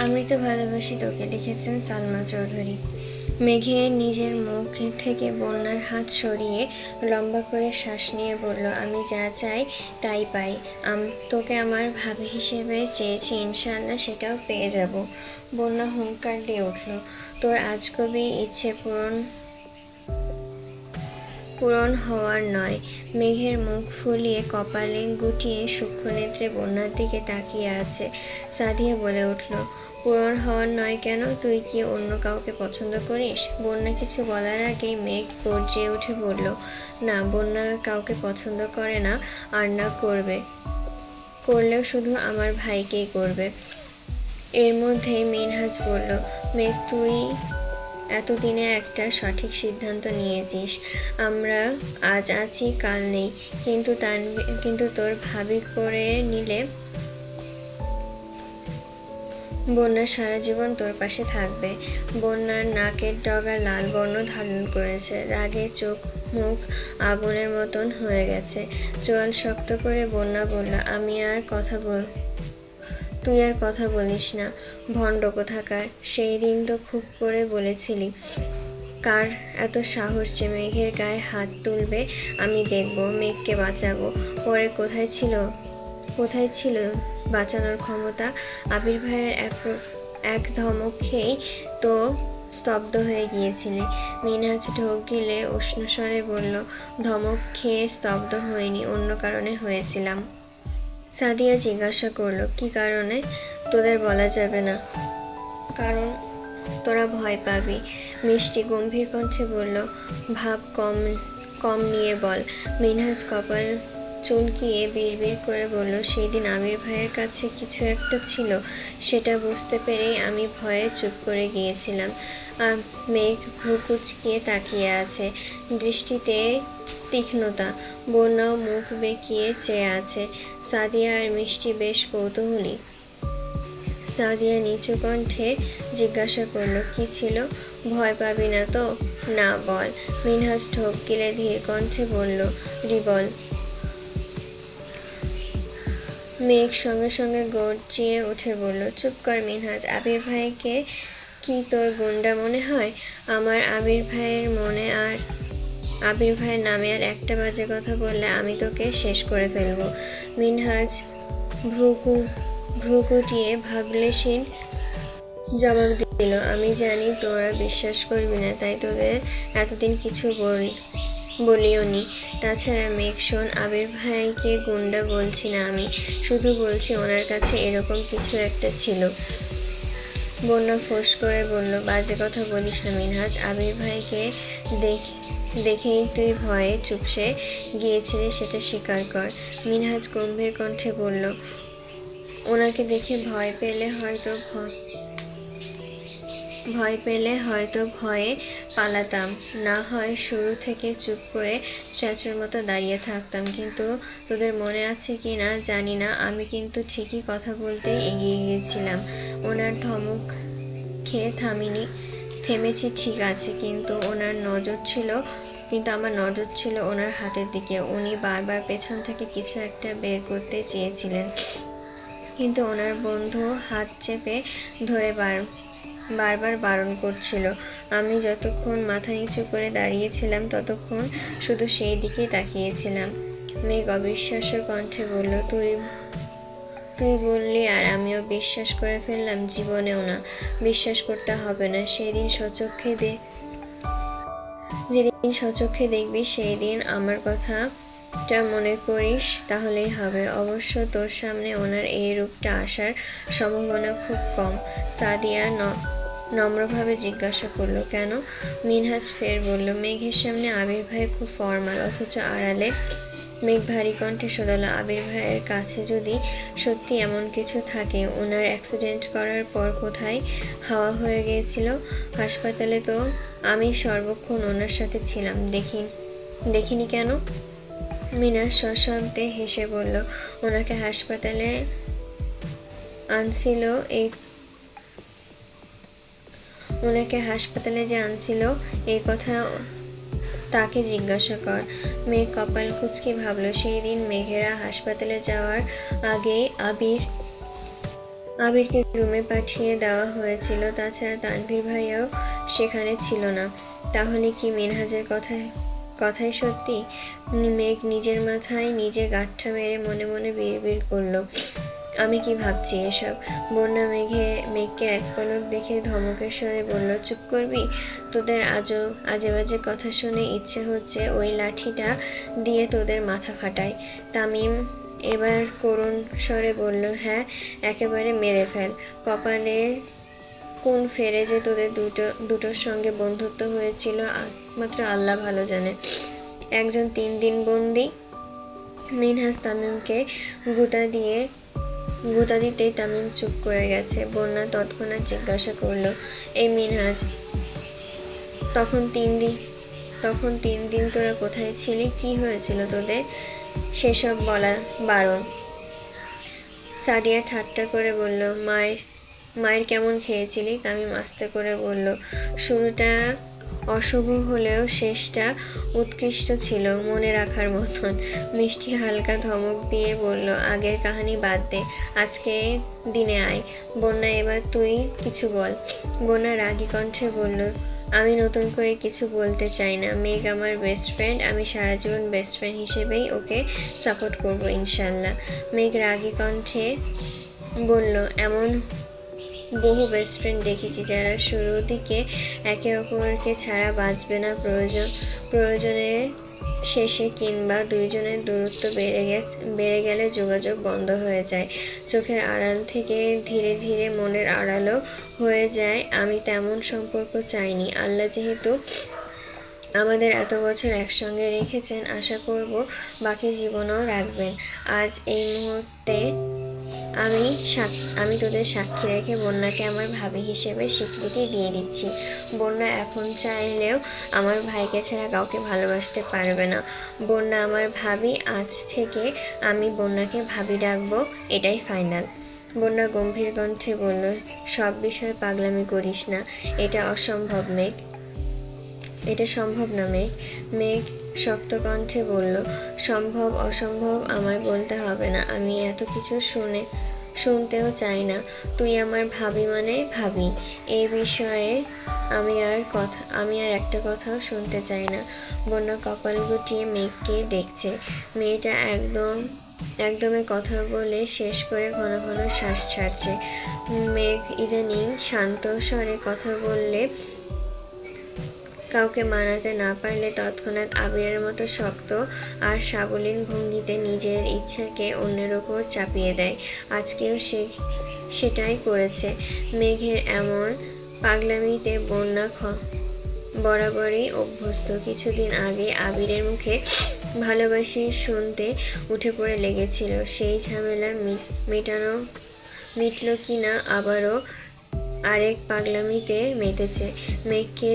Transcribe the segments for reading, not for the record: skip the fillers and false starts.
আমি তো ভালোবাসি তোকে লিখেছেন সালমা চৌধুরী। মেঘে নিজের মুখ থেকে বন্যার হাত সরিয়ে লম্বা করে শ্বাস নিয়ে বলল, আমি যা চাই তাই পাই। তোকে আমার ভাবি হিসেবে চেয়েছি, ইনশাআল্লাহ সেটাও পেয়ে যাব। বন্যা হুঙ্কার দিয়ে উঠল, তোর আজগবি ইচ্ছে পূরণ হওয়ার নয়। মেঘের মুখ ফুলিয়ে কপালে গুটিয়ে সূক্ষ্ম নেত্রে বন্যার দিকে তাকিয়ে আছে। সাদিয়া বলে উঠল, পূরণ হওয়ার নয় কেন? তুই কি অন্য কাউকে পছন্দ করিস? বন্যা কিছু বলার আগেই মেঘ গর্জে উঠে বলল, না, বন্যা কাউকে পছন্দ করে না, আর না করলেও শুধু আমার ভাইকেই করবে। এর মধ্যেই মিনহাজ বলল, মেঘ, তুই এতদিনে একটা সঠিক সিদ্ধান্ত নিয়েছিস। আমরা আজ আছি, কাল নেই, কিন্তু তোর ভাবি করে নিলে বন্যা সারা জীবন তোর পাশে থাকবে। বন্যার নাকের ডগা লাল বর্ণ ধারণ করেছে, রাগে চোখ মুখ আগুনের মতন হয়ে গেছে। চোয়াল শক্ত করে বন্যা বলল, তুই আর কথা বলিস না, ভণ্ড কোথাকার। সেই দিন তো খুব করে বলেছিলি, কার এত সাহস যে মেঘের গায়ে হাত তুলবে? আমি দেখব, মেঘকে বাঁচাবো। পরে কোথায় ছিল বাঁচানোর ক্ষমতা? আবির ভাইয়ের এক ধমক খেয়েই তো স্তব্ধ হয়ে গিয়েছিলে। মিনহাজ ঢোক গিলে উষ্ণ স্বরে বলল, ধমক খেয়ে স্তব্ধ হয়নি, অন্য কারণে হয়েছিলাম। সাদিয়া জিজ্ঞাসা করলো, কি কারণে? তোদের বলা যাবে না, কারণ তোরা ভয় পাবি। মিষ্টি গম্ভীর কণ্ঠে বলল, ভাব কম নিয়ে বল। মিনহাজ কপাল চুলকিয়ে বিড়বিড় করে বলল, সেদিন আমির ভাইয়ের কাছে কিছু একটা ছিল, সেটা বুঝতে পেরেই আমি ভয়ে চুপ করে গিয়েছিলাম। মেঘ ভ্রু কুঁচকিয়ে তাকিয়ে আছে, দৃষ্টিতে তীক্ষ্ণতা। বন্যাও মুখ বেঁকিয়ে চেয়ে আছে। সাদিয়া আর মিষ্টি বেশ কৌতূহলী। সাদিয়া নিচু কণ্ঠে জিজ্ঞাসা করল, কি ছিল? ভয় পাবি না তো? না, বল। মিনহাজ ঢোক গিলে ধীর কণ্ঠে বলল, রিবল। মেঘ সঙ্গে সঙ্গে গর্জিয়ে উঠে বলল, চুপ কর মিনহাজ, আবির ভাইকে কি তোর গুন্ডা মনে হয়? আমার আবির ভাইয়ের নামে আর একটা বাজে কথা বললে আমি তোকে শেষ করে ফেলবো। মিনহাজ ভ্রু গুটিয়ে ভাবলেশীন জবাব দিল, আমি জানি তোরা বিশ্বাস করবি না, তাই তোদের এতদিন কিছু বলিওনি। তাছাড়া মেঘ শোন, আবির ভাইকে গুন্ডা বলছি না আমি, শুধু বলছি ওনার কাছে এরকম কিছু একটা ছিল। বন্যা ফোঁস করে বলল, বাজে কথা বলিস না মিনহাজ, আবির ভাইকে দেখেই তুই ভয়ে চুপসে গিয়েছিলি, সেটা স্বীকার কর। মিনহাজ গম্ভীর কণ্ঠে বলল, ওনাকে দেখে ভয় পেলে হয়তো ভয়ে পালাতাম, না হয় শুরু থেকে চুপ করে স্ট্যাচুর মতো দাঁড়িয়ে থাকতাম। কিন্তু তোদের মনে আছে কি না জানি না, আমি কিন্তু ঠিকই কথা বলতেই এগিয়ে গিয়েছিলাম। ওনার ধমক খেয়ে থেমেছি ঠিক আছে, কিন্তু আমার নজর ছিল ওনার হাতের দিকে। উনি বারবার পেছন থেকে কিছু একটা বের করতে চেয়েছিলেন, কিন্তু ওনার বন্ধু হাত চেপে ধরে বারবার বারণ করছিল। আমি যতক্ষণ মাথা নিচু করে দাঁড়িয়েছিলাম ততক্ষণ শুধু সেই দিকেই তাকিয়েছিলাম। মেঘ অবিশ্বাস্য কণ্ঠে বলল, তুই বললি আর আমিও বিশ্বাস করে ফেললাম? জীবনেও না, বিশ্বাস করতে হবে না। যেদিন স্বচক্ষে দেখবি সেই দিন আমার কথাটা মনে করিস, তাহলেই হবে। অবশ্য তোর সামনে ওনার এই রূপটা আসার সম্ভাবনা খুব কম। সাদিয়া নম্রভাবে জিজ্ঞাসা করল, কেন? মিনহাজ ফের বলল, মেঘের সামনে আবির ভাই খুব ফর্মাল, অথচ আড়ালে। মেঘ ভারী কণ্ঠে শোধালো, আবির ভাইয়ের কাছে যদি সত্যি এমন কিছু থাকে, ওনার অ্যাক্সিডেন্ট করার পর কোথায় হাওয়া হয়ে গিয়েছিল? হাসপাতালে তো আমি সর্বক্ষণ ওনার সাথে ছিলাম, দেখিনি কেন? মিনহাজ সশব্দে হেসে বলল, ওনাকে হাসপাতালে যে আনছিল এই কথা তাকে জিজ্ঞাসা কর। মেঘ কপাল কুঁচকে ভাবল, সেই দিন মেঘেরা হাসপাতালে যাওয়ার আগেই আবিরকে রুমে পাঠিয়ে দেওয়া হয়েছিল, তাছাড়া তানভীর ভাইয়াও সেখানে ছিল না। তাহলে কি মিনহাজের কথাই সত্যি? মেঘ নিজের মাথায় নিজে গাঁঠা মেরে মনে মনে বিড়বিড় করলো, আমি কি ভাবছি এসব? বন্যা মেঘকে এক পলক দেখে ধমকের স্বরে বলল, চুপ করবি? তোদের আজে বাজে কথা শুনে ইচ্ছে হচ্ছে ওই লাঠিটা দিয়ে তোদের মাথা ফাটাই। তামিম এবার করুণ স্বরে বলল, হ্যাঁ, একেবারে মেরে ফেল। কপালে কোন ফেরে যে তোদের দুটোর সঙ্গে বন্ধুত্ব হয়েছিল মাত্র আল্লাহ ভালো জানে। একজন 3 দিন বন্দি। মিনহাজ তামিমকে গুতা দিতেই তামিম চুপ করে গেছে। বন্যা তৎক্ষণাৎ জিজ্ঞাসা করলো, এই মিনহাজ, তখন 3 দিন তোরা কোথায় ছিলি? কি হয়েছিল তোদের? সেসব বলা বারণ। সাদিয়া ঠাট্টা করে বলল, মায়ের কেমন খেয়েছিলি? তামিম আস্তে করে বলল, শুরুটা অশুভ হলেও শেষটা উৎকৃষ্ট ছিল, মনে রাখার মতন। মিষ্টি হালকা ধমক দিয়ে বলল, আগের কাহিনী বাদ দে, আজকে দিনে আয়। বন্যা, এবার তুই কিছু বল। বন্যা রাগী কণ্ঠে বলল, আমি নতুন করে কিছু বলতে চাই না। মেঘ আমার বেস্ট ফ্রেন্ড, আমি সারা জীবন বেস্ট ফ্রেন্ড হিসেবেই ওকে সাপোর্ট করবো ইনশাল্লাহ। মেঘ রাগী কণ্ঠে বলল, এমন বহু বেস্ট ফ্রেন্ড দেখেছি যারা শুরুর দিকে একে অপরকে ছাড়া বাঁচবে না, প্রয়োজনে শেষে কিংবা দুইজনের দূরত্ব বেড়ে গেলে যোগাযোগ বন্ধ হয়ে যায়, চোখের আড়াল থেকে ধীরে ধীরে মনের আড়ালও হয়ে যায়। আমি তেমন সম্পর্ক চাইনি। আল্লাহ যেহেতু আমাদের এত বছর একসঙ্গে রেখেছেন, আশা করব বাকি জীবনও রাখবেন। আজ এই মুহূর্তে আমি তোদের সাক্ষী রেখে বন্যাকে আমার ভাবি হিসেবে স্বীকৃতি দিয়ে দিচ্ছি। বন্যা এখন চাইলেও আমার ভাইকে ছাড়া কাউকে ভালোবাসতে পারবে না। বন্যা আমার ভাবি, আজ থেকে আমি বন্যাকে ভাবি ডাকবো, এটাই ফাইনাল। বন্যা গম্ভীর কণ্ঠে বলল, সব বিষয়ে পাগলামি করিস না, এটা অসম্ভব মেঘ। এটা সম্ভব না মেঘ। মেঘ শক্ত কণ্ঠে বলল, সম্ভব অসম্ভব আমায় বলতে হবে না, আমি এত কিছু শুনতেও চাই না। তুই আমার ভাবি মানে ভাবি, এই বিষয়ে আমি আর একটা কথাও শুনতে চাই না। বন্যা কপাল গুটিয়ে মেঘকে দেখছে। মেয়েটা একদমে কথা বলে শেষ করে ঘন ঘন শ্বাস ছাড়ছে। মেঘ ইদানিং শান্ত স্বরে কথা বললে, কাউকে মানাতে না পারলে তৎক্ষণাৎ আবিরের মতো শক্ত আর সাবলীল ভঙ্গিতে নিজের ইচ্ছাকে অন্যের ওপর চাপিয়ে দেয়। আজকেও সেটাই করেছে। মেঘের এমন পাগলামিতে বন্যা বরাবরই অভ্যস্ত। কিছুদিন আগে আবিরের মুখে ভালোবাসি শুনতে উঠে পড়ে লেগেছিল। সেই ঝামেলা মিটল কি না আবারও আরেক পাগলামিতে মেতেছে। মেঘকে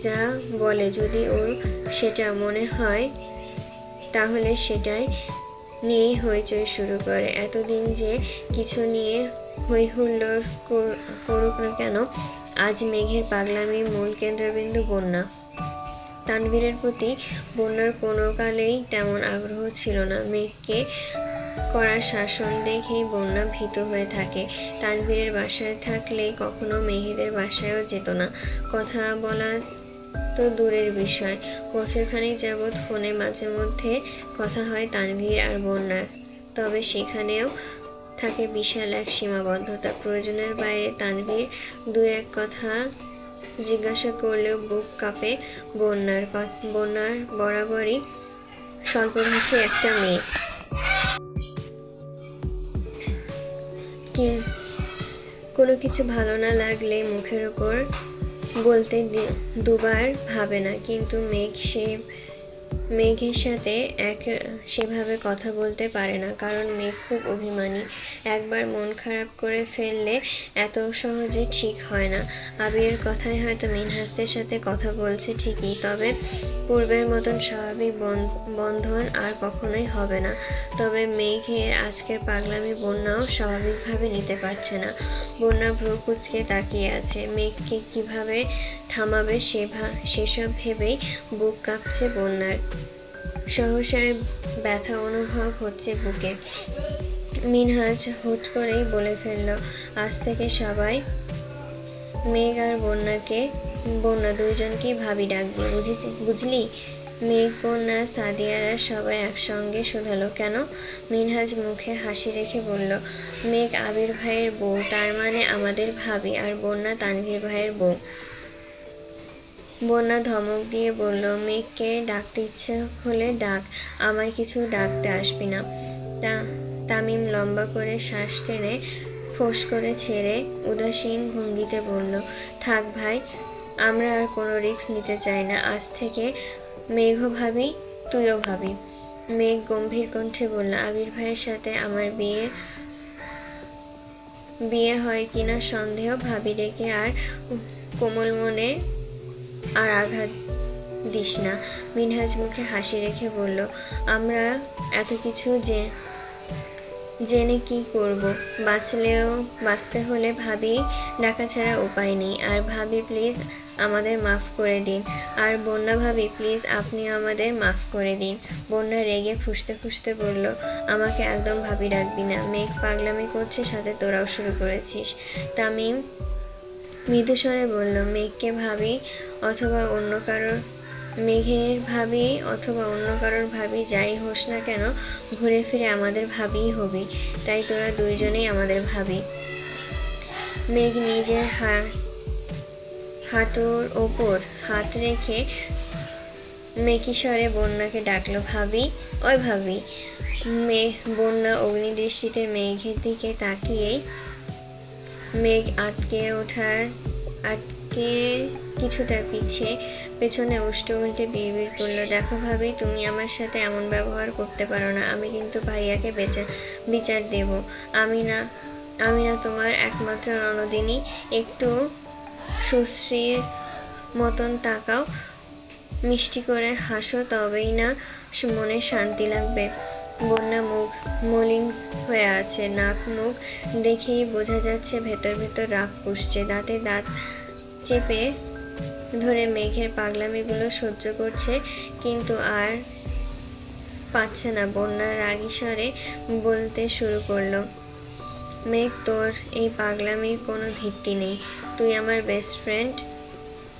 যা বলে যদি ওর সেটা মনে হয় তাহলে সেটাই নিয়ে হইচই শুরু করে। এতদিন যে কিছু নিয়ে হইহুল্লোড় করুক না কেন, আজ মেঘের পাগলামির মূল কেন্দ্রবিন্দু বন্যা। তানভীরের প্রতি বন্যার কোনো কালেই তেমন আগ্রহ ছিল না। মেঘকে করা শাসন দেখেই বন্যা ভীত হয়ে থাকে। তানভীরের বাসায় থাকলে কখনো মেঘেদের বাসায়ও যেত না। কথা বলা তো দূরের বিষয়, বছরখানেক যাবৎ ফোনে মাঝে মধ্যে কথা হয় তানভীর আর বন্যার। তবে সেখানেও থাকে বিশাল এক সীমাবদ্ধতা। প্রয়োজনের বাইরে তানভীর 2-1 কথা জিজ্ঞাসা করলেও বুক কাঁপে বন্যার। বরাবরই স্বল্পভাষী একটা মেয়ে। কোনো কিছু ভালো না লাগলে মুখের ওপর বলতে দুবার ভাবে না, কিন্তু মেঘের সাথে সেভাবে কথা বলতে পারে না, কারণ মেঘ খুব অভিমানী। একবার মন খারাপ করে ফেললে এত সহজে ঠিক হয় না। আবিরের কথায় হয়তো মিনহাজদের সাথে কথা বলছে ঠিকই, তবে পূর্বের মতন স্বাভাবিক বন্ধন আর কখনোই হবে না। তবে মেঘের আজকের পাগলামি বন্যাও স্বাভাবিকভাবে নিতে পারছে না। বন্যা ভ্রু কুঁচকে তাকিয়ে আছে। মেঘকে কিভাবে থামাবে সেসব ভেবেই বুক কাঁপছে বন্যার। সহসায় ব্যথা অনুভব হচ্ছে বুকে। মিনহাজ হুট করেই বলে ফেলল, আজ থেকে সবাই মেঘ আর বন্যা দুইজনকেই ভাবি ডাকবে, বুঝলি? মেঘ, বন্যা, সাদিয়ারা সবাই একসঙ্গে শুধালো, কেন? মিনহাজ মুখে হাসি রেখে বলল, মেঘ আবির ভাইয়ের বউ, তার মানে আমাদের ভাবি, আর বন্যা তানভীর ভাইয়ের বউ। বন্যা ধমক দিয়ে বলল, মেঘকে ডাকতে ইচ্ছে হলে ডাক, আমায় কিছু ডাকতে আসবি না। তামিম লম্বা করে শ্বাস টেনে ফোঁস করে ছেড়ে উদাসীন ভঙ্গিতে বলল, থাক ভাই, আমরা আর কোনো রিস্ক নিতে চাই না। আজ থেকে মেঘও ভাবি, তুইও ভাবি। মেঘ গম্ভীর কণ্ঠে বলল, আবির ভাইয়ের সাথে আমার বিয়ে হয় কিনা সন্দেহ, ভাবি ডেকে আর কোমল মনে আর আঘাত দিস না। মিনহাজ মুখে হাসি রেখে বলল, আমরা এত কিছু জেনে কি করব? বাঁচতে হলে ভাবি ডাকা ছাড়া উপায় নেই। আর ভাবি প্লিজ আমাদের মাফ করে দিন। আর বন্যা ভাবি প্লিজ আপনিও আমাদের মাফ করে দিন। বন্যা রেগে ফুঁসতে ফুঁসতে বলল, আমাকে একদম ভাবি ডাকবি না। মেঘ পাগলামি করছে, সাথে তোরাও শুরু করেছিস। তামিম মৃদুস্বরে বলল, মেঘের ভাবি অথবা অন্য কারোর ভাবি যাই হোস না কেন, ঘুরে ফিরে আমাদের ভাবিই হবি। তাই তোরা দুইজনেই আমাদের ভাবি। মেঘ নিজের হাঁটুর ওপর হাত রেখে মেকিস্বরে বন্যাকে ডাকলো, ভাবি, ওই ভাবি। বন্যা অগ্নিদৃষ্টিতে মেঘের দিকে তাকিয়েই মেঘ আটকে কিছুটা পেছনে উল্টে উল্টে বিড়বিড় করলো, দেখো ভাবি, তুমি আমার সাথে এমন ব্যবহার করতে পারো না। আমি কিন্তু ভাইয়াকে বিচার দেব। আমি না তোমার একমাত্র ননদিনী। একটু সুশ্রীর মতন তাকাও, মিষ্টি করে হাসো, তবেই না মনে শান্তি লাগবে। বন্যা মুখ মলিন হয়ে আছে, নাক মুখ দেখেই বোঝা যাচ্ছে ভেতর ভেতর রাগ পুষছে। দাঁতে দাঁত চেপে ধরে মেঘের পাগলামিগুলো সহ্য করছে, কিন্তু আর পাচ্ছে না। বন্যা রাগী স্বরে বলতে শুরু করলো, মেঘ, তোর এই পাগলামির কোনো ভিত্তি নেই। তুই আমার বেস্ট ফ্রেন্ড,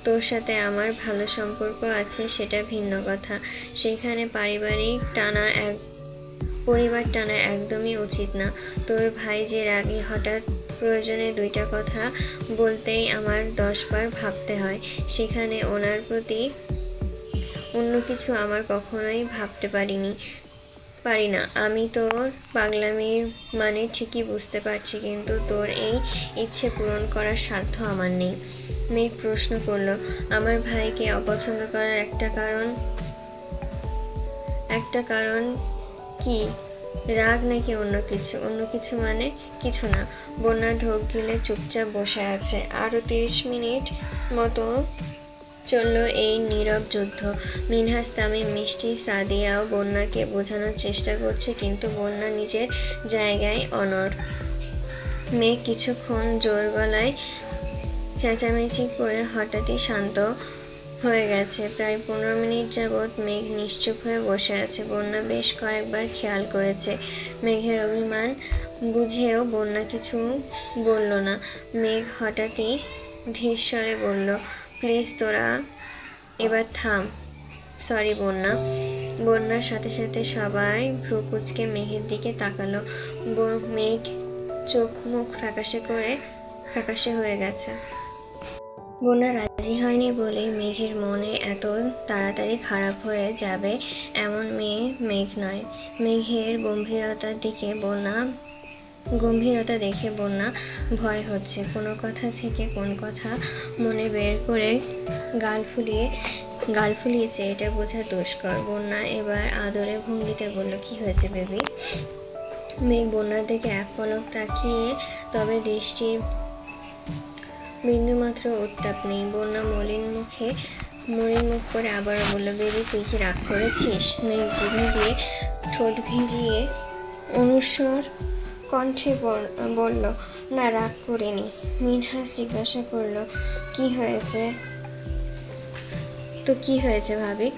তোর সাথে আমার ভালো সম্পর্ক আছে, সেটা ভিন্ন কথা। সেখানে পরিবার টানা একদমই উচিত না। তোর ভাই যে রাগী, হঠাৎ প্রয়োজনে দুইটা কথা বলতেই আমার 10 বার ভাবতে হয়। সেখানে ওনার প্রতি অন্য কিছু আমার কখনোই ভাবতে পারি না। আমি তোর পাগলামির মানে ঠিকই বুঝতে পারছি, কিন্তু তোর এই ইচ্ছে পূরণ করার স্বার্থ আমার নেই। মেঘ প্রশ্ন করলো, আমার ভাইকে অপছন্দ করার একটা কারণ কি? রাগ নাকি অন্য কিছু? মানে কিছু না। বন্যা ঢোক গিলে চুপচাপ বসে আছে। আরো 30 মিনিট মতো চলল এই নীরব যুদ্ধ। মিনহাজ, তামিম, মিষ্টি, সাদিয়াও বন্যাকে বোঝানোর চেষ্টা করছে, কিন্তু বন্যা নিজের জায়গায় অনড়। মেঘ কিছুক্ষণ জোর গলায় চেঁচামেচি করে হঠাৎই শান্ত হয়ে গেছে। প্রায় 15 মিনিট যাবৎ মেঘ নিশ্চুপ হয়ে বসে আছে। বন্যা বেশ কয়েকবার খেয়াল করেছে মেঘের অভিমান বুঝেও বন্যা কিছু বলল না। মেঘ হঠাৎই ধীর স্বরে বলল, প্লিজ তোরা এবার থাম। সরি বন্যা। বন্যার সাথে সাথে সবাই ভ্রু কুঁচকে মেঘের দিকে তাকালো। মেঘ চোখ মুখ ফ্যাকাশে হয়ে গেছে। বন্যা রাজি হয়নি বলেই মেঘের মনে এত তাড়াতাড়ি খারাপ হয়ে যাবে এমন মেয়ে মেঘ নয়। মেঘের গম্ভীরতা দেখে বন্যা ভয় হচ্ছে। কোন কথা থেকে কোন কথা মনে বের করে গাল ফুলিয়েছে, এটা বোঝা দুষ্কর। বন্যা এবার আদরে ভঙ্গিতে বলল, কি হয়েছে বেবি? মেঘ বন্যার দিকে এক পলক তাকিয়ে, তবে দৃষ্টির বিন্দুমাত্র উত্তাপ নেই। বন্যা মলিন মুখ করে আবারও বলল, বেবি, তুই কি রাগ করেছিস? মেঘ জিভে দিয়ে ঠোঁট ভিজিয়ে অনুস্বর কণ্ঠে বলল, না, রাগ করিনি। মিনহাজ জিজ্ঞাসা করলো, কি হয়েছে? তো কি হয়েছে ভাবি?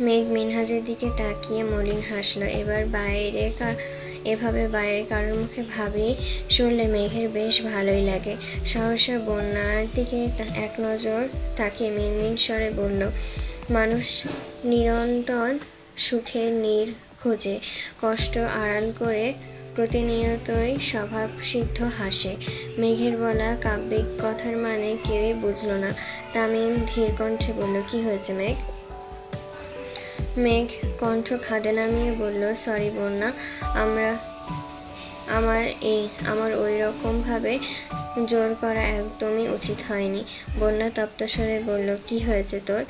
মেঘ মিনহাজের দিকে তাকিয়ে মলিন হাসলো। এভাবে বাইরে কারোর মুখে ভাবি শুনলে মেঘের বেশ ভালোই লাগে। সহসা বন্যার দিকে এক নজর তাকিয়ে মিনমিন স্বরে বলল, মানুষ নিরন্তর সুখের নীড় খোঁজে, কষ্ট আড়াল করে প্রতিনিয়তই স্বভাবসিদ্ধ হাসে। মেঘের বলা কাব্যিক কথার মানে কেউই বুঝল না। তামিম ধীর কণ্ঠে বলল, কি হয়েছে মেঘ? মেঘ কণ্ঠ খাদে নামিয়ে বলল, সরি বন্যা, আমার ওই রকম ভাবে জোর করা একদমই উচিত হয়নি। বন্যা তপ্ত স্বরে বলল, কি হয়েছে তোর?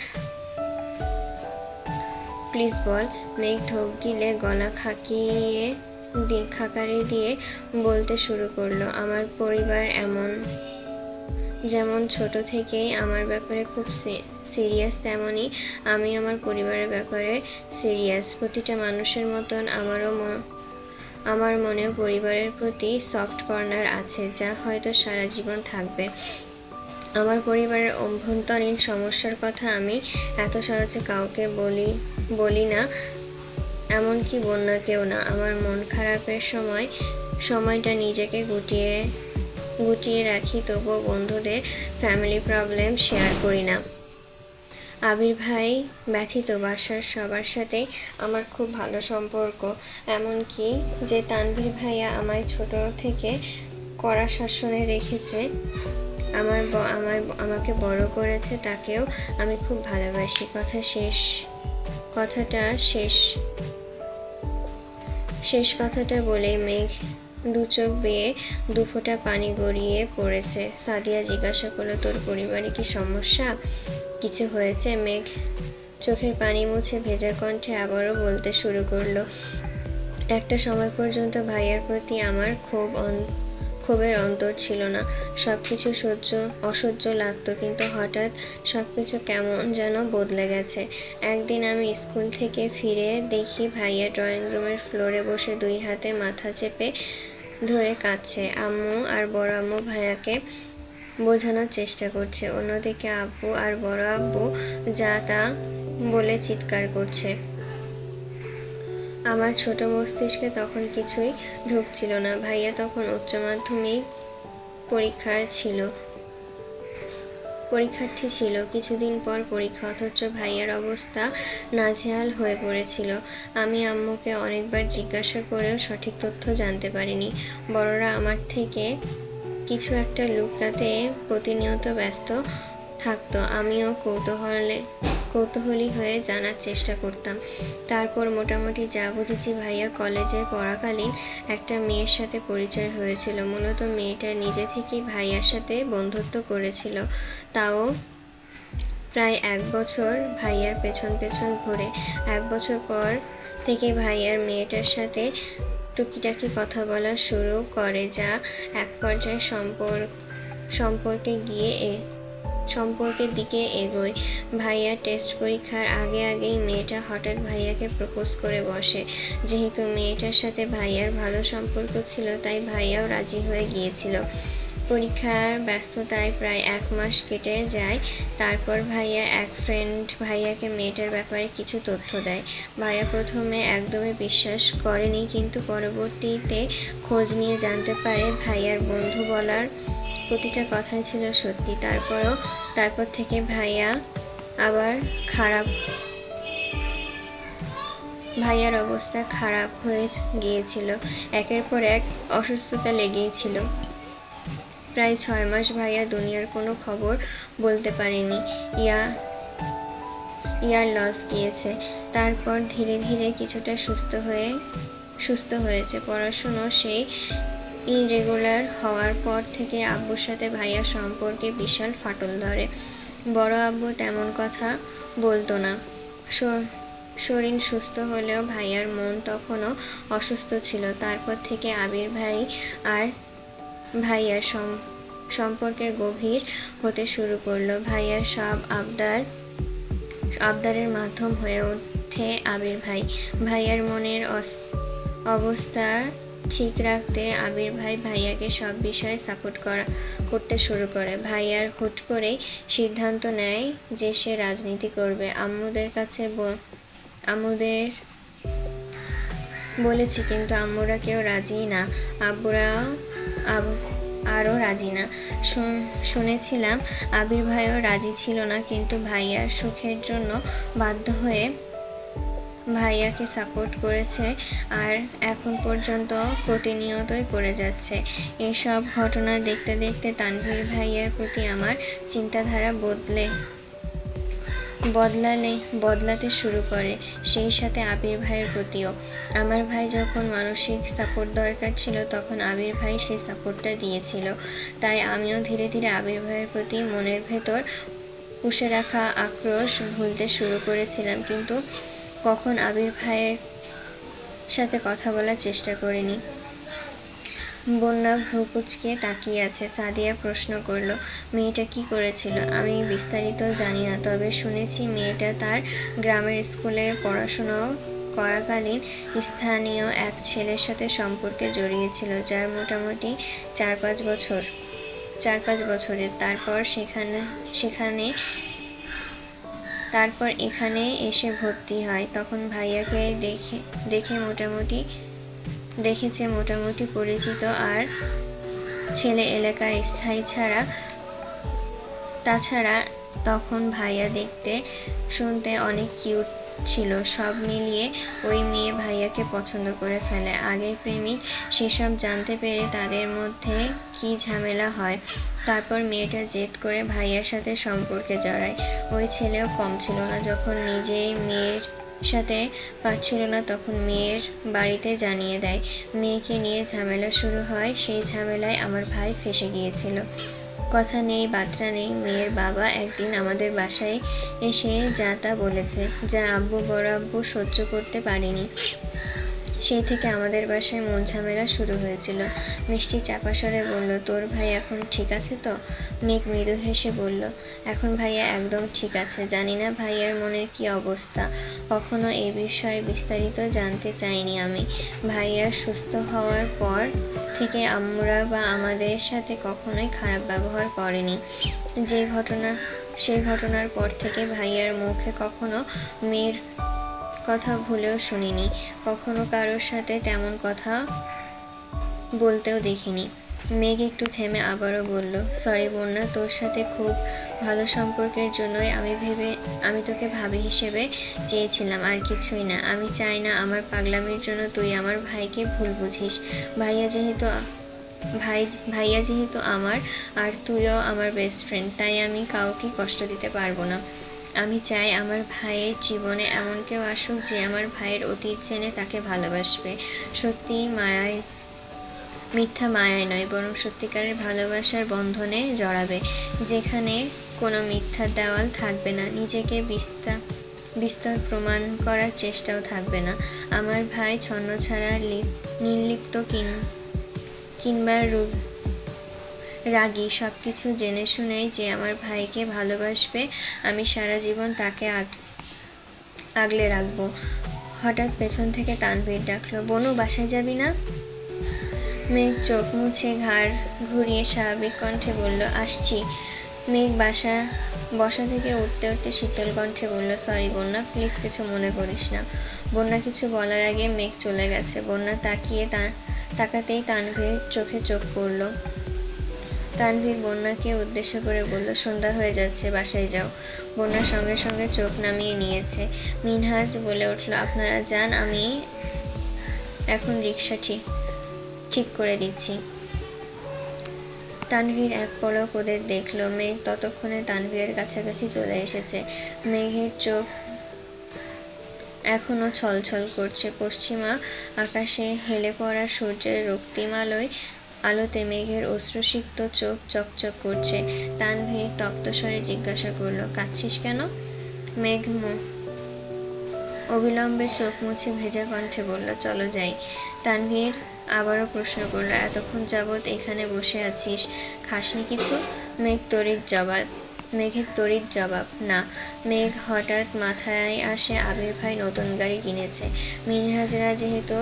প্লিজ বল। মেঘ ঢোক গিলে গলা খাকারি দিয়ে বলতে শুরু করলো, আমার পরিবার যেমন ছোট থেকেই আমার ব্যাপারে খুব সিরিয়াস, তেমনই আমি আমার পরিবারের ব্যাপারে সিরিয়াস। প্রতিটা মানুষের মতন আমার মনেও পরিবারের প্রতি সফট কর্নার আছে, যা হয়তো সারা জীবন থাকবে। আমার পরিবারের অভ্যন্তরীণ সমস্যার কথা আমি এত সহজে কাউকে বলি না, এমনকি বন্যাকেও না। আমার মন খারাপের সময়টা নিজেকে গুটিয়ে রাখি, তবুও বন্ধুদের ফ্যামিলি প্রবলেম শেয়ার করি না। আবির ভাই ব্যথিত বাসার সবার সাথেই আমার খুব ভালো সম্পর্ক, এমনকি যে তানভীর ভাইয়া আমায় ছোট থেকে কড়া শাসনে রেখেছে, আমাকে বড় করেছে, তাকেও আমি খুব ভালোবাসি। কথাটা বলে মেঘ দু চোখ বেয়ে দু ফোঁটা পানি গড়িয়ে পড়েছে। সাদিয়া জিজ্ঞাসা করলো, তোর পরিবারে কি সমস্যা? কিছু হয়েছে? মেঘ চোখের পানি মুছে ভেজা কণ্ঠে আবারও বলতে শুরু করলো, একটা সময় পর্যন্ত ভাইয়ার প্রতি আমার ক্ষোভের অন্তর ছিল না। সবকিছু অসহ্য লাগতো, কিন্তু হঠাৎ সবকিছু কেমন যেন বদলে গেছে। একদিন আমি স্কুল থেকে ফিরে দেখি ভাইয়া ড্রয়িং রুমের ফ্লোরে বসে দুই হাতে মাথা চেপে ধরে কাঁদছে। আম্মু আর বড় আম্মু ভাইয়াকে বোঝানোর চেষ্টা করছে, অন্যদিকে আব্বু আর বড় আব্বু যা তা বলে চিৎকার করছে। আমার ছোট মস্তিষ্কে তখন কিছুই ঢুকছিল না। ভাইয়া তখন উচ্চ মাধ্যমিক পরীক্ষার্থী ছিল। কিছুদিন পর পরীক্ষা, অথচ ভাইয়ার অবস্থা নাজেহাল হয়ে পড়েছিল। আমি আম্মুকে অনেকবার জিজ্ঞাসা করেও সঠিক তথ্য জানতে পারিনি। বড়রা আমার থেকে কিছু একটা লুকাতে প্রতিনিয়ত ব্যস্ত থাকতো, আমিও কৌতূহলী হয়ে জানার চেষ্টা করতাম। তারপর মোটামুটি যা বুঝেছি, ভাইয়া কলেজে পড়াকালীন একটা মেয়ের সাথে পরিচয় হয়েছিল। মূলত মেয়েটা নিজে থেকেই ভাইয়ার সাথে বন্ধুত্ব করেছিল, তাও প্রায় 1 বছর ভাইয়ার পেছন ঘুরে। 1 বছর পর থেকে ভাইয়ার মেয়েটার সাথে টুকিটাকি কথা বলা শুরু করে, যা এক পর্যায়ে সম্পর্কের দিকে এগোয়। ভাইয়ার টেস্ট পরীক্ষার আগেই মেয়েটা হঠাৎ ভাইয়াকে প্রপোজ করে বসে। যেহেতু মেয়েটার সাথে ভাইয়ার ভালো সম্পর্ক ছিল, তাই ভাইয়াও রাজি হয়ে গিয়েছিল। পরীক্ষার ব্যস্ততায় প্রায় 1 মাস কেটে যায়। তারপর ভাইয়া এক ফ্রেন্ড ভাইয়াকে মেয়েটার ব্যাপারে কিছু তথ্য দেয়। ভাইয়া প্রথমে একদমই বিশ্বাস করেনি, কিন্তু পরবর্তীতে খোঁজ নিয়ে জানতে পারে ভাইয়ার বন্ধু বলার প্রতিটা কথাই ছিল সত্যি। তারপর থেকে ভাইয়ার অবস্থা খারাপ হয়ে গিয়েছিল। একের পর এক অসুস্থতা লেগেই ছিল। প্রায় 6 মাস ভাইয়া দুনিয়ার কোনো খবর বলতে পারেনি, ইয়ার লস গিয়েছে। তারপর ধীরে ধীরে কিছুটা সুস্থ হয়েছে। পড়াশুনো সেই ইনরেগুলার হওয়ার পর থেকে আব্বুর সাথে ভাইয়ার সম্পর্কে বিশাল ফাটল ধরে। বড় আব্বু তেমন কথা বলতো না। শরীর সুস্থ হলেও ভাইয়ার মন তখনও অসুস্থ ছিল। তারপর থেকে আবির ভাই আর ভাইয়ার সম্পর্কের গভীর হতে শুরু করলো। ভাইয়ার সব আবদারের মাধ্যম হয়ে ওঠে আবির ভাই। ভাইয়ার মনের অবস্থা ঠিক রাখতে আবির ভাই ভাইয়াকে সব বিষয়ে সাপোর্ট করতে শুরু করে। ভাইয়ার হুট করেই সিদ্ধান্ত নেয় যে সে রাজনীতি করবে। আম্মুদের বলেছি, কিন্তু আম্মুরা কেউ রাজি না, আব্বুরাও আরও রাজি না। শুনেছিলাম আবির ভাইও রাজি ছিল না, কিন্তু ভাইয়ার সুখের জন্য বাধ্য হয়ে ভাইয়াকে সাপোর্ট করেছে আর এখন পর্যন্ত প্রতিনিয়তই করে যাচ্ছে। এসব ঘটনা দেখতে দেখতে তানভীর ভাইয়ার প্রতি আমার চিন্তাধারা বদলাতে শুরু করে, সেই সাথে আবির ভাইয়ের প্রতিও। আমার ভাই যখন মানসিক সাপোর্ট দরকার ছিল তখন আবির ভাই সেই সাপোর্টটা দিয়েছিল। তাই আমিও ধীরে ধীরে আবির ভাইয়ের প্রতি মনের ভেতর পুষে রাখা আক্রোশ ভুলতে শুরু করেছিলাম, কিন্তু কখন আবির ভাইয়ের সাথে কথা বলার চেষ্টা করিনি। বন্যা ভ্রু কুঁচকে তাকিয়ে আছে। সাদিয়া প্রশ্ন করলো, মেয়েটা কি করেছিল? আমি বিস্তারিত জানি না, তবে শুনেছি মেয়েটা তার গ্রামের স্কুলে পড়াশোনা করাকালীন স্থানীয় এক ছেলের সাথে সম্পর্কে জড়িয়েছিল, যার মোটামুটি 4-5 বছরের। তারপর এখানে এসে ভর্তি হয়। তখন ভাইয়াকে দেখেছে মোটামুটি পরিচিত আর ছেলে এলাকার স্থায়ী। তাছাড়া তখন ভাইয়া দেখতে শুনতে অনেক কিউট ছিল। সব মিলিয়ে ওই মেয়ে ভাইয়াকে পছন্দ করে ফেলে। আগের প্রেমিক সেসব জানতে পেরে তাদের মধ্যে কি ঝামেলা হয়। তারপর মেয়েটা জেদ করে ভাইয়ার সাথে সম্পর্কে জড়ায়। ওই ছেলেও কম ছিল না। যখন নিজেই মেয়ের সাথে পারছিল না তখন মেয়ের বাড়িতে জানিয়ে দেয়। মেয়েকে নিয়ে ঝামেলা শুরু হয়। সেই ঝামেলায় আমার ভাই ফেঁসে গিয়েছিল। কথা নেই বার্তা নেই, মেয়ের বাবা একদিন আমাদের বাসায় এসে যা তা বলেছে, যা বড় আব্বু সহ্য করতে পারেনি। সেই থেকে আমাদের বাসায় মন ঝামেলা শুরু হয়েছিল। মিষ্টি চাপা স্বরে বলল, তোর ভাই এখন ঠিক আছে তো? মেঘ মৃদু হেসে বলল, এখন ভাইয়া একদম ঠিক আছে। জানি না ভাইয়ার মনের কি অবস্থা। কখনো এ বিষয়ে বিস্তারিত জানতে চাইনি আমি। ভাইয়া সুস্থ হওয়ার পর থেকে আম্মুরা বা আমাদের সাথে কখনোই খারাপ ব্যবহার করেনি। সেই ঘটনার পর থেকে ভাইয়ার মুখে কখনো মেয়ের কথা ভুলেও শুনিনি, কখনো কারোর সাথে তেমন কথা বলতেও দেখিনি। মেঘ একটু থেমে আবারও বলল, সরি বন্যা, তোর সাথে খুব ভালো সম্পর্কের জন্যই আমি তোকে ভাবি হিসেবে চেয়েছিলাম, আর কিছুই না। আমি চাই না আমার পাগলামির জন্য তুই আমার ভাইকে ভুল বুঝিস। ভাইয়া যেহেতু আমার, আর তুইও আমার বেস্ট ফ্রেন্ড, তাই আমি কাউকে কষ্ট দিতে পারবো না। আমি চাই আমার ভাইয়ের জীবনে এমন কেউ আসুক যে আমার ভাইয়ের অতীত জেনে তাকে ভালোবাসবে, মিথ্যা মায়ায় নয়, বরং সত্যিকারের ভালোবাসার বন্ধনে জড়াবে, যেখানে কোনো মিথ্যার দেওয়াল থাকবে না, নিজেকে বিস্তর প্রমাণ করার চেষ্টাও থাকবে না। আমার ভাই ছন্নছাড়া, নির্লিপ্ত কিংবা রাগী, সবকিছু জেনে শুনেই যে আমার ভাইকে ভালোবাসবে, আমি সারা জীবন তাকে আগলে রাখবো। হঠাৎ পেছন থেকে তানভীর ডাকলো, বনু বাসায় যাবি না? মেঘ চোখ মুছে ঘাড় ঘুরিয়ে স্বাভাবিক কণ্ঠে বলল, আসছি। মেঘ বসা থেকে উঠতে উঠতে শীতল কণ্ঠে বলল, সরি বন্যা, প্লিজ কিছু মনে করিস না। বন্যা কিছু বলার আগে মেঘ চলে গেছে। বন্যা তাকাতেই তানভীর চোখে চোখ পড়ল। তানভীর বন্যাকে উদ্দেশ্য করে বলল, সন্ধ্যা হয়ে যাচ্ছে, বাসায় যাও। বন্যা সঙ্গে সঙ্গে চোখ নামিয়ে নিয়েছে। মিনহাজ বলে উঠল, আপনারা যান, আমি এখন রিকশা ঠিক করে দিচ্ছি। তানভীর এক পলক ওদের দেখল। মেঘ ততক্ষণে তানভীরের কাছাকাছি চলে এসেছে। মেঘের চোখ এখনো ছলছল করছে। পশ্চিমা আকাশে হেলে পড়া সূর্যের রক্তিম আলোতে মেঘের অশ্রুসিক্ত চোখ চকচক করছে। তানভীর তপ্ত স্বরে জিজ্ঞাসা করল, কাঁদছিস কেন? মেঘ অবিলম্বে চোখ মুছে ভেজা কণ্ঠে বলল, চলো যাই। তানভীর আবারও প্রশ্ন করল, এতক্ষণ যাবৎ এখানে বসে আছিস, খাসনি কিছু? মেঘের তড়িৎ জবাব, না। মেঘ হঠাৎ মাথায় আসে আবির ভাই নতুন গাড়ি কিনেছে। মিনহাজরা যেহেতু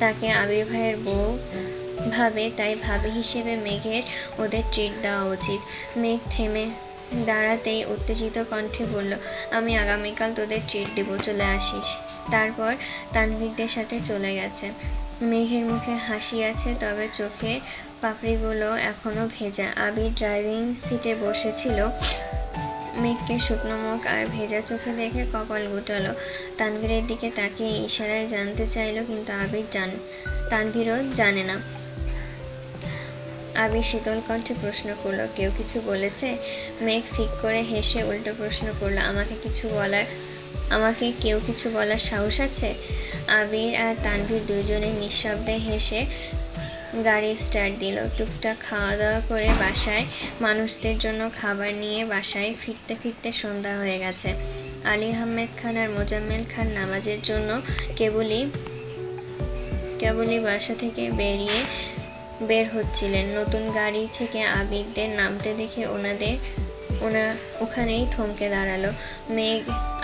তাকে আবির ভাইয়ের বউ ভাবে, তাই ভাবি হিসেবে মেঘের ওদের ট্রিট দেওয়া উচিত। মেঘ দাঁড়াতেই উত্তেজিত কণ্ঠে বলল, আমি আগামীকাল তোদের ট্রিট দেব, চলে আসিস। তারপর তানভীরদের সাথে চলে গেছে। মেঘের মুখে হাসি আছে, তবে চোখের পাপড়িগুলো এখনো ভেজা। আবির ড্রাইভিং সিটে বসেছিল। মেঘকে শুকনো মুখ আর ভেজা চোখে দেখে কপাল গুটালো। তানভীরের দিকে তাকিয়ে ইশারায় জানতে চাইল, কিন্তু তানভীরও জানে না। আবির শীতল কণ্ঠে প্রশ্ন করলো, কেউ কিছু বলেছে? মেঘ ফিক করে হেসে উল্টো প্রশ্ন করলো, আমাকে কেউ কিছু বলার সাহস আছে? আবির আর তানভীর দুজনে নিঃশব্দে হেসে গাড়ি স্টার্ট দিল। টুকটাক খাওয়া দাওয়া করে বাসায় মানুষদের জন্য খাবার নিয়ে বাসায় ফিরতে ফিরতে সন্ধ্যা হয়ে গেছে। আলী আহমেদ খান আর মোজাম্মেল খান নামাজের জন্য কেবলই বাসা থেকে বের হচ্ছিলেন। নতুন গাড়ি থেকে আবিরদের নামতে দেখে ওখানেই থমকে দাঁড়ালো। মেঘ,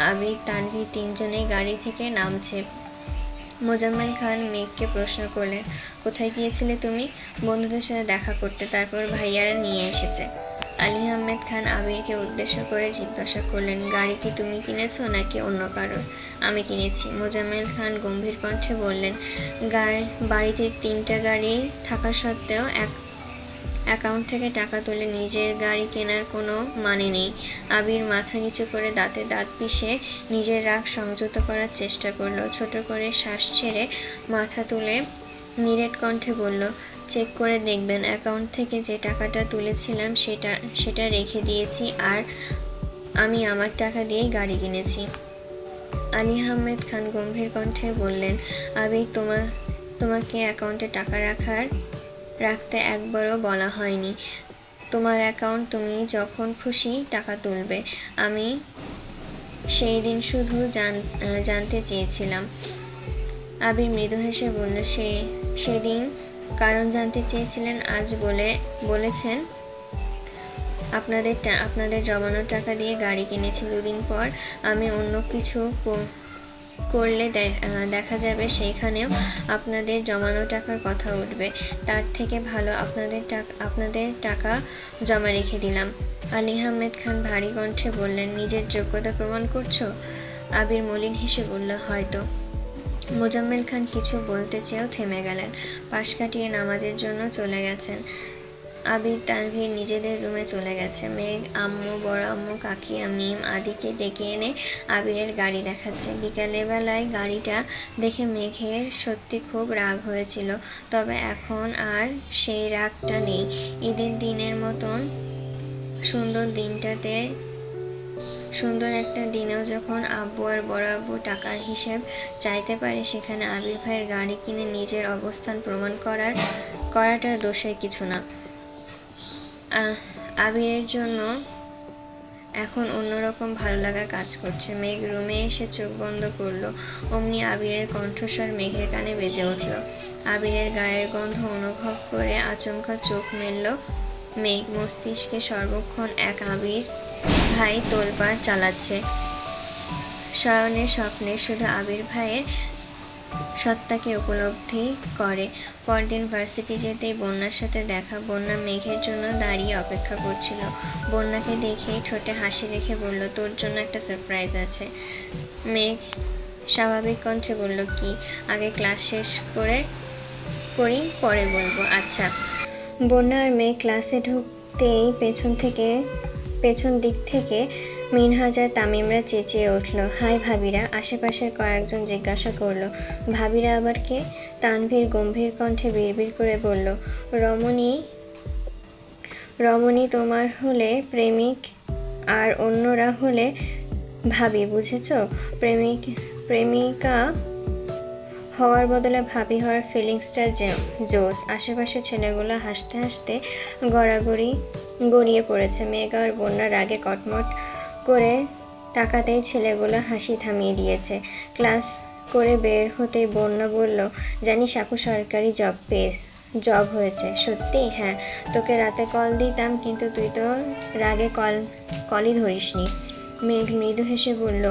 আবির, তানভীর তিনজনেই গাড়ি থেকে নামছে। মোজাম্মেল খান মেঘকে প্রশ্ন করলেন, কোথায় গিয়েছিলে তুমি? বন্ধুদের সাথে দেখা করতে, তারপর ভাইয়ারা নিয়ে এসেছে। আলী আহমেদ খান আবিরকে উদ্দেশ্য করে জিজ্ঞাসা করলেন, গাড়ি কি তুমি কিনেছো নাকি অন্য কারোর? আমি কিনেছি, মোজাম্মেল খান গম্ভীর কণ্ঠে বললেন। বাড়িতে 3টা গাড়ি থাকা সত্ত্বেও অ্যাকাউন্ট থেকে টাকা তুলে নিজের গাড়ি কেনার কোনো মানে নেই। আবির মাথা নিচু করে দাঁতে দাঁত পিষে নিজের রাগ সংযত করার চেষ্টা করলো। ছোট করে শ্বাস ছেড়ে মাথা তুলে নিরেট কণ্ঠে বলল, চেক করে দেখবেন, অ্যাকাউন্ট থেকে যে টাকাটা তুলেছিলাম সেটা রেখে দিয়েছি, আর আমি আমার টাকা দিয়েই গাড়ি কিনেছি। আলী আহমেদ খান গম্ভীর কণ্ঠে বললেন, আবির, তোমাকে অ্যাকাউন্টে টাকা রাখতে একবারও বলা হয়নি। তোমার অ্যাকাউন্ট, তুমি যখন খুশি টাকা তুলবে। আমি সেই দিন শুধু জানতে চেয়েছিলাম। আবির মৃদু হেসে বলল, সেদিন কারণ জানতে চেয়েছিলেন, আজ বলেছেন আপনাদের জমানো টাকা দিয়ে গাড়ি কিনেছি। 2 দিন পর আমি অন্য কিছু করলে দেখা যাবে সেইখানেও আপনাদের জমানো টাকার কথা উঠবে। তার থেকে ভালো আপনাদের টাকা জমা রেখে দিলাম। আলী আহমেদ খান ভারী কণ্ঠে বললেন, নিজের যোগ্যতা প্রমাণ করছো? আবির মলিন হেসে বলল, হয়তো। মোজাম্মেল খান কিছু বলতে চেয়েও থেমে গেলেন। পাশ কাটিয়ে নামাজের জন্য চলে গেছেন। আবির, তানভীর নিজেদের রুমে চলে গেছে। মেঘ আম্মু, বড় আম্মু, কাকি, মিম আদিকে ডেকে এনে আবিরের গাড়ি দেখাচ্ছে। বিকালবেলায় গাড়িটা দেখে মেঘের সত্যি খুব রাগ হয়েছিল, তবে এখন আর সেই রাগটা নেই। ঈদের দিনের মতন সুন্দর একটা দিনেও যখন আব্বু আর বড় আব্বু টাকার হিসেব চাইতে পারে, সেখানে আবির ভাইয়ের গাড়ি কিনে নিজের অবস্থান প্রমাণ করাটা দোষের কিছু না। আবিরের জন্য এখন অন্যরকম ভালো লাগা কাজ করছে। মেঘ রুমে এসে চোখ বন্ধ করলো, অমনি আবিরের কণ্ঠস্বর মেঘের কানে বেজে উঠল। আবিরের গায়ের গন্ধ অনুভব করে আচমকা চোখ মেলল মেঘ। মস্তিষ্কে সর্বক্ষণ এক আবির ভাই তোলপাড় চালাচ্ছে। শয়নের স্বপ্নে শুধু আবির ভাইয়ের সত্তাকে উপলব্ধি করে। পরদিন ভার্সিটি যেতেই বন্যার সাথে দেখা। বন্যা মেঘের জন্য দাঁড়িয়ে অপেক্ষা করছিল। বন্যাকে দেখেই ঠোঁটে হাসি রেখে বলল, তোর জন্য একটা সারপ্রাইজ আছে। মেঘ স্বাভাবিক কণ্ঠে বলল, কি? আগে ক্লাস শেষ করি, পরে বলবো। আচ্ছা। বন্যা আর মেঘ ক্লাসে ঢুকতেই পেছন দিক থেকে মিনহাজ আর তামিমরা চেঁচিয়ে উঠল, হাই ভাবিরা। আশেপাশের কয়েকজন জিজ্ঞাসা করলো, ভাবিরা আবার কে? তানভীর গম্ভীর কণ্ঠে বিড়বিড় করে বলল, রমণী তোমার হলে প্রেমিক আর অন্যরা হলে ভাবি, বুঝেছো? প্রেমিকা হওয়ার বদলে ভাবি হওয়ার ফিলিংসটা জোস। আশেপাশে ছেলেগুলো হাসতে হাসতে গড়িয়ে পড়েছে। মেঘ আর বন্যা রাগে কটমট করে তাকাতেই ছেলেগুলো হাসি থামিয়ে দিয়েছে। ক্লাস করে বের হতেই বন্যা বলল, জানিস আপু সরকারি জব হয়েছে। সত্যি? হ্যাঁ, তোকে রাতে কল দিতাম, কিন্তু তুই তো রাগে কলই ধরিসনি। মেঘ মৃদু হেসে বলল,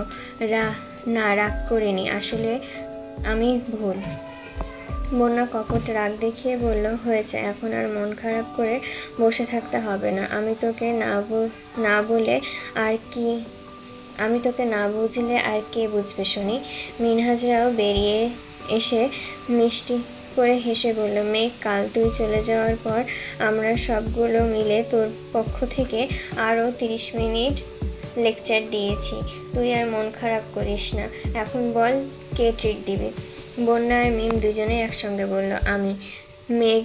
না রাগ করিনি, আসলে আমি বন্যা কপট রাগ দেখিয়ে বলল, হয়েছে, এখন আর মন খারাপ করে বসে থাকতে হবে না। আমি তোকে না বলে আর কি আমি তোকে না বুঝলে আর কে বুঝবে শুনি। মিনহাজরাও বেরিয়ে এসে মিষ্টি করে হেসে বলল, মেঘ, কাল তুই চলে যাওয়ার পর আমরা সবগুলো মিলে তোর পক্ষ থেকে আরও 30 মিনিট লেকচার দিয়েছি। তুই আর মন খারাপ করিস না। এখন বল, কে ট্রিট দিবে? বন্যা আর মিম দুজনেই একসঙ্গে বলল, আমি। মেঘ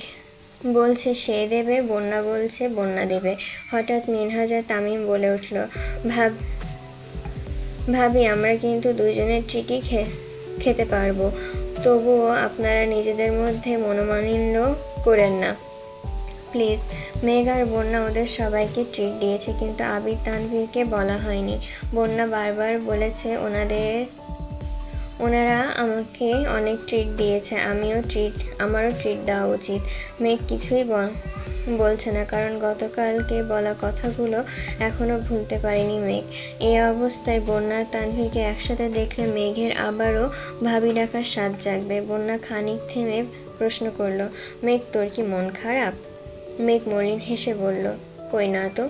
বলছে সে দেবে, বন্যা বলছে বন্যা দেবে। হঠাৎ মিনহাজ আর তামিম বলে উঠল, ভাবি আমরা কিন্তু দুজনের ট্রিটই খেতে পারবো, তবুও আপনারা নিজেদের মধ্যে মনোমালিন্য করেন না প্লিজ। মেঘ আর বন্যা ওদের সবাইকে ট্রিট দিয়েছে, কিন্তু আবির তানভীরকে বলা হয়নি। বন্যা বারবার বলেছে ওনারা আমাকে অনেক ট্রিট দিয়েছে, আমারও ট্রিট দেওয়া উচিত। মেঘ কিছুই বলছে না, কারণ গতকালকে বলা কথাগুলো এখনো ভুলতে পারেনি মেঘ। এই অবস্থায় বন্যা তানভীরকে একসাথে দেখলে মেঘের আবারও ভাবি ডাকার স্বাদ জাগবে। বন্যা খানিক থেমে প্রশ্ন করল, মেঘ, তোর কি মন খারাপ? মেঘ মলিন হেসে বলল, কই না তো।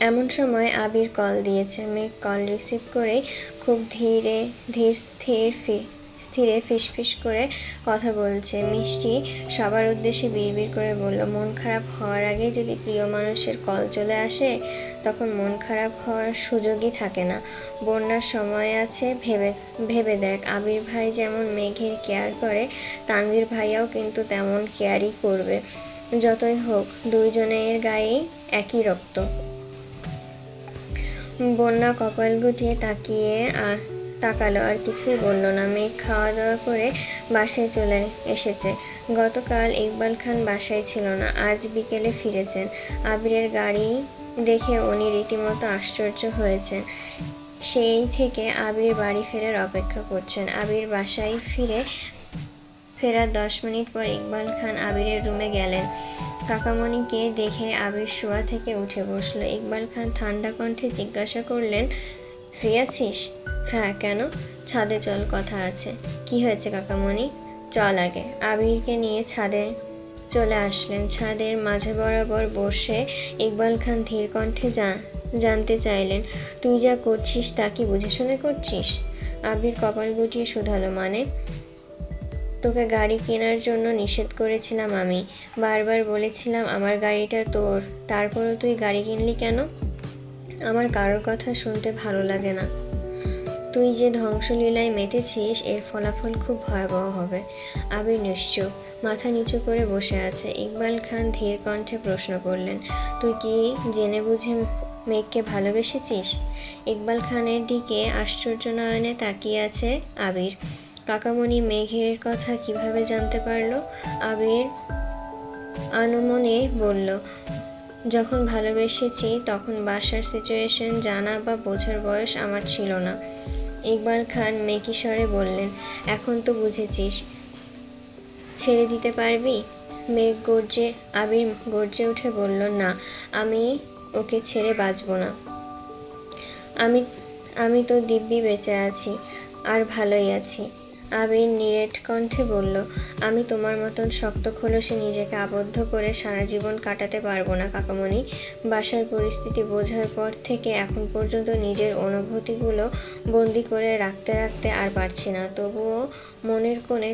এমন সময় আবির কল দিয়েছে। মেঘ কল রিসিভ করেই খুব স্থিরে ফিসফিস করে কথা বলছে। মিষ্টি সবার উদ্দেশ্যে বিড়বিড় করে বলল, মন খারাপ হওয়ার আগে যদি প্রিয় মানুষের কল চলে আসে তখন মন খারাপ হওয়ার সুযোগই থাকে না। বন্যার সময় আছে, ভেবে দেখ। আবির ভাই যেমন মেঘের কেয়ার করে, তানভীর ভাইয়াও কিন্তু তেমন কেয়ারই করবে। যতই হোক দুইজনের গায়েই একই রক্ত। বন্যা কপাল গুটিয়ে তাকালো, আর কিছুই বলল না। মেঘ খাওয়া দাওয়া করে বাসায় চলে এসেছে। গতকাল ইকবাল খান বাসায় ছিল না, আজ বিকেলে ফিরেছেন। আবিরের গাড়ি দেখে উনি রীতিমতো আশ্চর্য হয়েছেন। সেই থেকে আবির বাড়ি ফেরার অপেক্ষা করছেন। আবির বাসায় ফেরার 10 মিনিট পর ইকবাল খান আবিরের রুমে গেলেন। কাকামণিকে দেখে আবির শোয়া থেকে উঠে বসল। ইকবাল খান ঠান্ডা কণ্ঠে জিজ্ঞাসা করলেন, ফ্রি আছিস? হ্যাঁ, কেন? ছাদে চল, কথা আছে। কি হয়েছে কাকামণি? চল আগে। আবিরকে নিয়ে ছাদে চলে আসলেন। ছাদের মাঝে বরাবর বসে ইকবাল খান ধীর কণ্ঠে জানতে চাইলেন, তুই যা করছিস তা কি বুঝে শুনে করছিস? আবির কপাল গুটিয়ে শুধালো, মানে? তোকে গাড়ি কেনার জন্য নিষেধ করেছিলাম আমি, বারবার বলেছিলাম আমার গাড়িটা তোর, তারপরও তুই গাড়ি কিনলি কেন? আমার কারোর কথা শুনতে ভালো লাগে না। তুই যে ধ্বংসলীলায় মেতেছিস এর ফলাফল খুব ভয়াবহ হবে। আবির নিশ্চুপ, মাথা নিচু করে বসে আছে। ইকবাল খান ধীর কণ্ঠে প্রশ্ন করলেন, তুই কি জেনে বুঝে মেঘকে ভালোবেসেছিস? ইকবাল খানের দিকে আশ্চর্য নয়নে তাকিয়ে আছে আবির। কাকামণি মেঘের কথা কিভাবে জানতে পারলো? আবির আনুমনে বলল, যখন ভালোবেসেছি তখন বাসার সিচুয়েশন জানা বা বোঝার বয়স আমার ছিল না। ইকবাল খান মেকি স্বরে বললেন, এখন তো বুঝেছিস, ছেড়ে দিতে পারবি? আবির গর্জে উঠে বলল, না, আমি ওকে ছেড়ে বাঁচব না। আমি তো দিব্যি বেঁচে আছি, আর ভালোই আছি। আবির নিরেট কণ্ঠে বলল, আমি তোমার মতন শক্ত খোলসে নিজেকে আবদ্ধ করে সারা জীবন কাটাতে পারবো না কাকামণি। বাসার পরিস্থিতি বোঝার পর থেকে এখন পর্যন্ত নিজের অনুভূতিগুলো বন্দি করে রাখতে আর পারছি না। তবুও মনের কোণে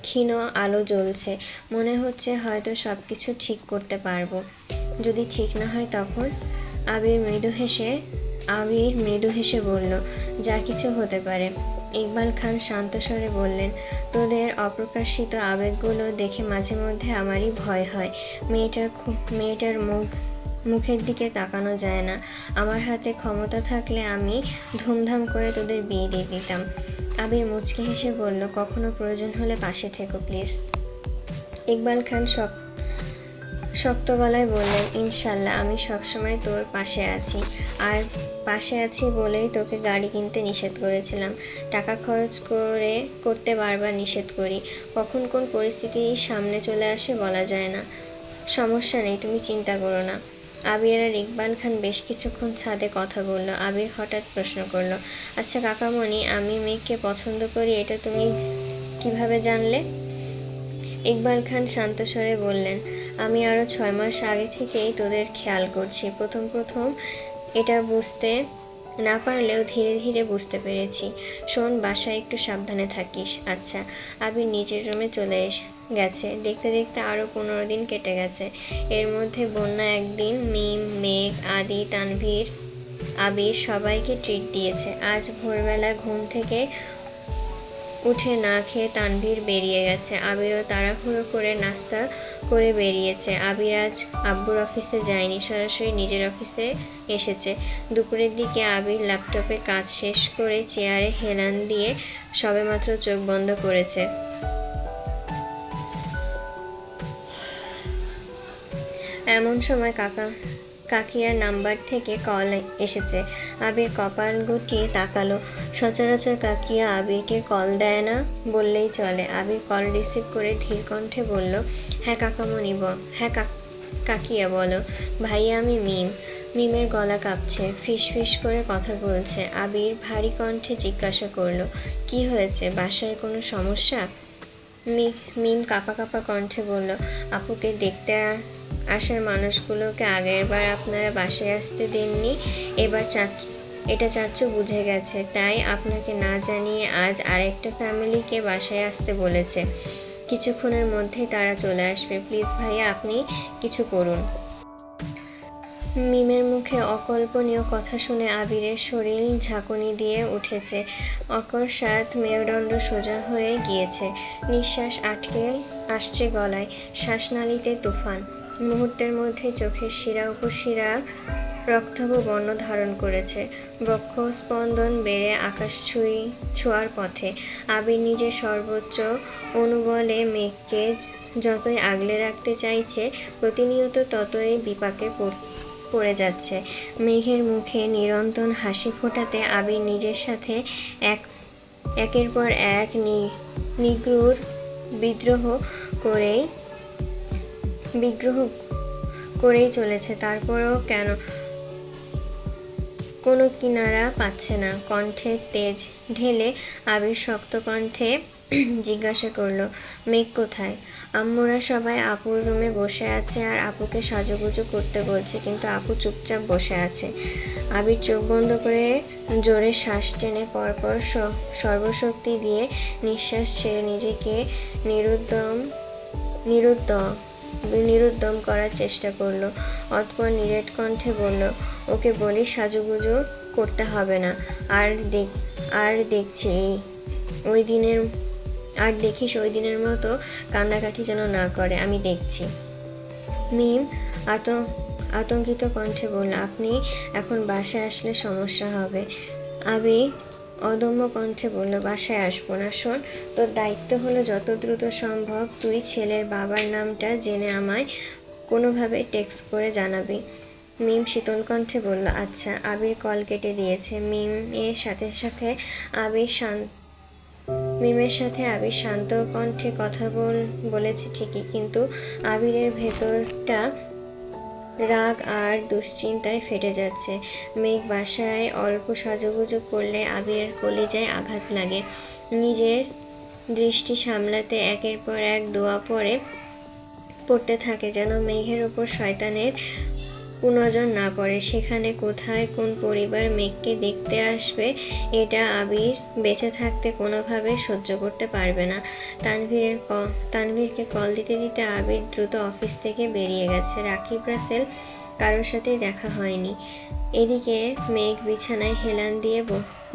ক্ষীণ আলো জ্বলছে। মনে হচ্ছে হয়তো সবকিছু ঠিক করতে পারবো। যদি ঠিক না হয় তখন? আবির মৃদু হেসে বলল, যা কিছু হতে পারে। ইকবাল খান শান্ত স্বরে বললেন, তোদের অপ্রকাশিত আবেগগুলো দেখে মাঝে মধ্যে আমারই ভয় হয়। মেয়েটার মুখের দিকে তাকানো যায় না। আমার হাতে ক্ষমতা থাকলে আমি ধুমধাম করে তোদের বিয়ে দিয়ে দিতাম। আবির মুচকি হেসে বলল, কখনো প্রয়োজন হলে পাশে থেকো প্লিজ। ইকবাল খান শক্ত গলায় বললেন, ইনশাল্লাহ, আমি সবসময় তোর পাশে আছি। আর পাশে আছি বলেই তোকে গাড়ি কিনতে নিষেধ করেছিলাম। টাকা খরচ করতে বারবার নিষেধ করি। কখন কোন পরিস্থিতি সামনে চলে আসে বলা যায় না। সমস্যা নেই, তুমি চিন্তা করো না। আবির আর ইকবাল খান বেশ কিছুক্ষণ ছাদে কথা বলল। আবির হঠাৎ প্রশ্ন করলো, আচ্ছা কাকামণি, আমি মেঘকে পছন্দ করি এটা তুমি কিভাবে জানলে? ইকবাল খান শান্ত স্বরে বললেন, আমি আরো 6 মাস আগে থেকেই তোদের খেয়াল করছি। প্রথম এটা বুঝতে না পারলেও ধীরে ধীরে বুঝতে পেরেছি। শোন, বাসায় একটু সাবধানে থাকিস। আচ্ছা। আবির নিজের রুমে চলে গেছে। দেখতে দেখতে আরো 15 দিন কেটে গেছে। এর মধ্যে বন্যা একদিন মিম, মেঘ, আদি, তানভীর, আবির সবাইকে ট্রিট দিয়েছে। আজ ভোরবেলা ঘুম থেকে উঠে না খেয়ে তানভীর বেরিয়ে গেছে। আবিরও তাড়াহুড়ো করে নাস্তা করে বেরিয়েছে। আবির আজ আব্বুর অফিসে যায়নি, সরাসরি নিজের অফিসে এসেছে। দুপুরের দিকে আবির ল্যাপটপে কাজ শেষ করে চেয়ারে হেলান দিয়ে সবেমাত্র চোখ বন্ধ করেছে। এমন সময় কাকিয়ার নাম্বার থেকে কল এসেছে। আবির কপাল গুটিয়ে তাকালো। সচরাচর কাকিয়া আবিরকে কল দেয় না বললেই চলে। আবির কল রিসিভ করে ধীর কণ্ঠে বলল, হ্যাঁ কাকামণি, হ্যাঁ কাকিয়া বলো। ভাইয়া, আমি মিম। মিমের গলা কাঁপছে, ফিস ফিস করে কথা বলছে। আবির ভারী কণ্ঠে জিজ্ঞাসা করলো, কি হয়েছে? বাসায় কোনো সমস্যা? মিম কাঁপা কণ্ঠে বলল, আপুকে দেখতে আসার মানুষগুলোকে আগেরবার আপনারা বাসায় আসতে দেননি, এবার এটা চাচ্চু বুঝে গেছে, তাই আপনাকে না জানিয়ে আজ আরেকটা ফ্যামিলিকে বাসায় আসতে বলেছে। কিছুক্ষণের মধ্যেই তারা চলে আসবে। প্লিজ ভাইয়া, আপনি কিছু করুন। মিমের মুখে অকল্পনীয় কথা শুনে আবিরের শরীর ঝাঁকুনি দিয়ে উঠেছে। অকস্মাৎ মেরুদণ্ড সোজা হয়ে গিয়েছে। নিঃশ্বাস আটকে আসছে গলায়, শ্বাসনালীতে তুফান। মুহূর্তের মধ্যে চোখের শিরা উপশিরা রক্তাভ বর্ণ ধারণ করেছে। বক্ষ স্পন্দন বেড়ে আকাশ ছোঁয়ার পথে। আবির নিজের সর্বোচ্চ অনুবলে মেঘকে যতই আগলে রাখতে চাইছে, প্রতিনিয়ত ততই বিপাকে পড়ে যাচ্ছে। মেঘের মুখে নিরন্তর হাসি ফোটাতে আবির নিজের সাথে একের পর এক নিগ্রুর বিদ্রোহ করেই চলেছে। তারপরেও কেন কোনো কিনারা পাচ্ছে না। কণ্ঠে তেজ ঢেলে আবির শক্ত কণ্ঠে জিজ্ঞাসা করলো, মেঘ কোথায়? আম্মুরা সবাই আপুর রুমে বসে আছে আর আপুকে সাজুগুজু করতে বলছে, কিন্তু আপু চুপচাপ বসে আছে। আবির চোখ বন্ধ করে জোরে শ্বাস টেনে পরপর সর্বশক্তি দিয়ে নিঃশ্বাস ছেড়ে নিজেকে নিরুদ্যম করার চেষ্টা করলো। অতঃপর নিরেট কণ্ঠে বলল, ওকে বলি সাজুগুজু করতে হবে না। দেখিস ওই দিনের মতো কান্নাকাটি যেন না করে, আমি দেখছি। মিম আতঙ্কিত কণ্ঠে বলল, আপনি এখন বাসায় আসলে সমস্যা হবে। আবির অদম্য কণ্ঠে বলল, বাসায় আসবো না। শোন, তোর দায়িত্ব হলো যত দ্রুত সম্ভব তুই ছেলের বাবার নামটা জেনে আমায় কোনোভাবে টেক্সট করে জানাবি। মিম শীতল কণ্ঠে বলল, আচ্ছা। আবির কল কেটে দিয়েছে। মিমের সাথে আবির শান্ত কণ্ঠে কথা বলেছে ঠিকই, কিন্তু আবিরের ভেতরটা রাগ আর দুশ্চিন্তায় ফেটে যাচ্ছে। মেঘ বাসায় অল্প সাজুগুজু করলে আবিরের কলিজায় আঘাত লাগে। নিজের দৃষ্টি সামলাতে একের পর এক দোয়া পড়তে থাকে, যেন মেঘের ওপর শয়তানের কুনজর না পড়ে। সেখানে কোথায় কোন পরিবার মেঘকে দেখতে আসবে, এটা আবির বেঁচে থাকতে কোনোভাবে সহ্য করতে পারবে না। তানভীরকে কল দিতে দিতে আবির দ্রুত অফিস থেকে বেরিয়ে গেছে। রাকিব রাসেল কারোর সাথেই দেখা হয়নি। এদিকে মেঘ বিছানায় হেলান দিয়ে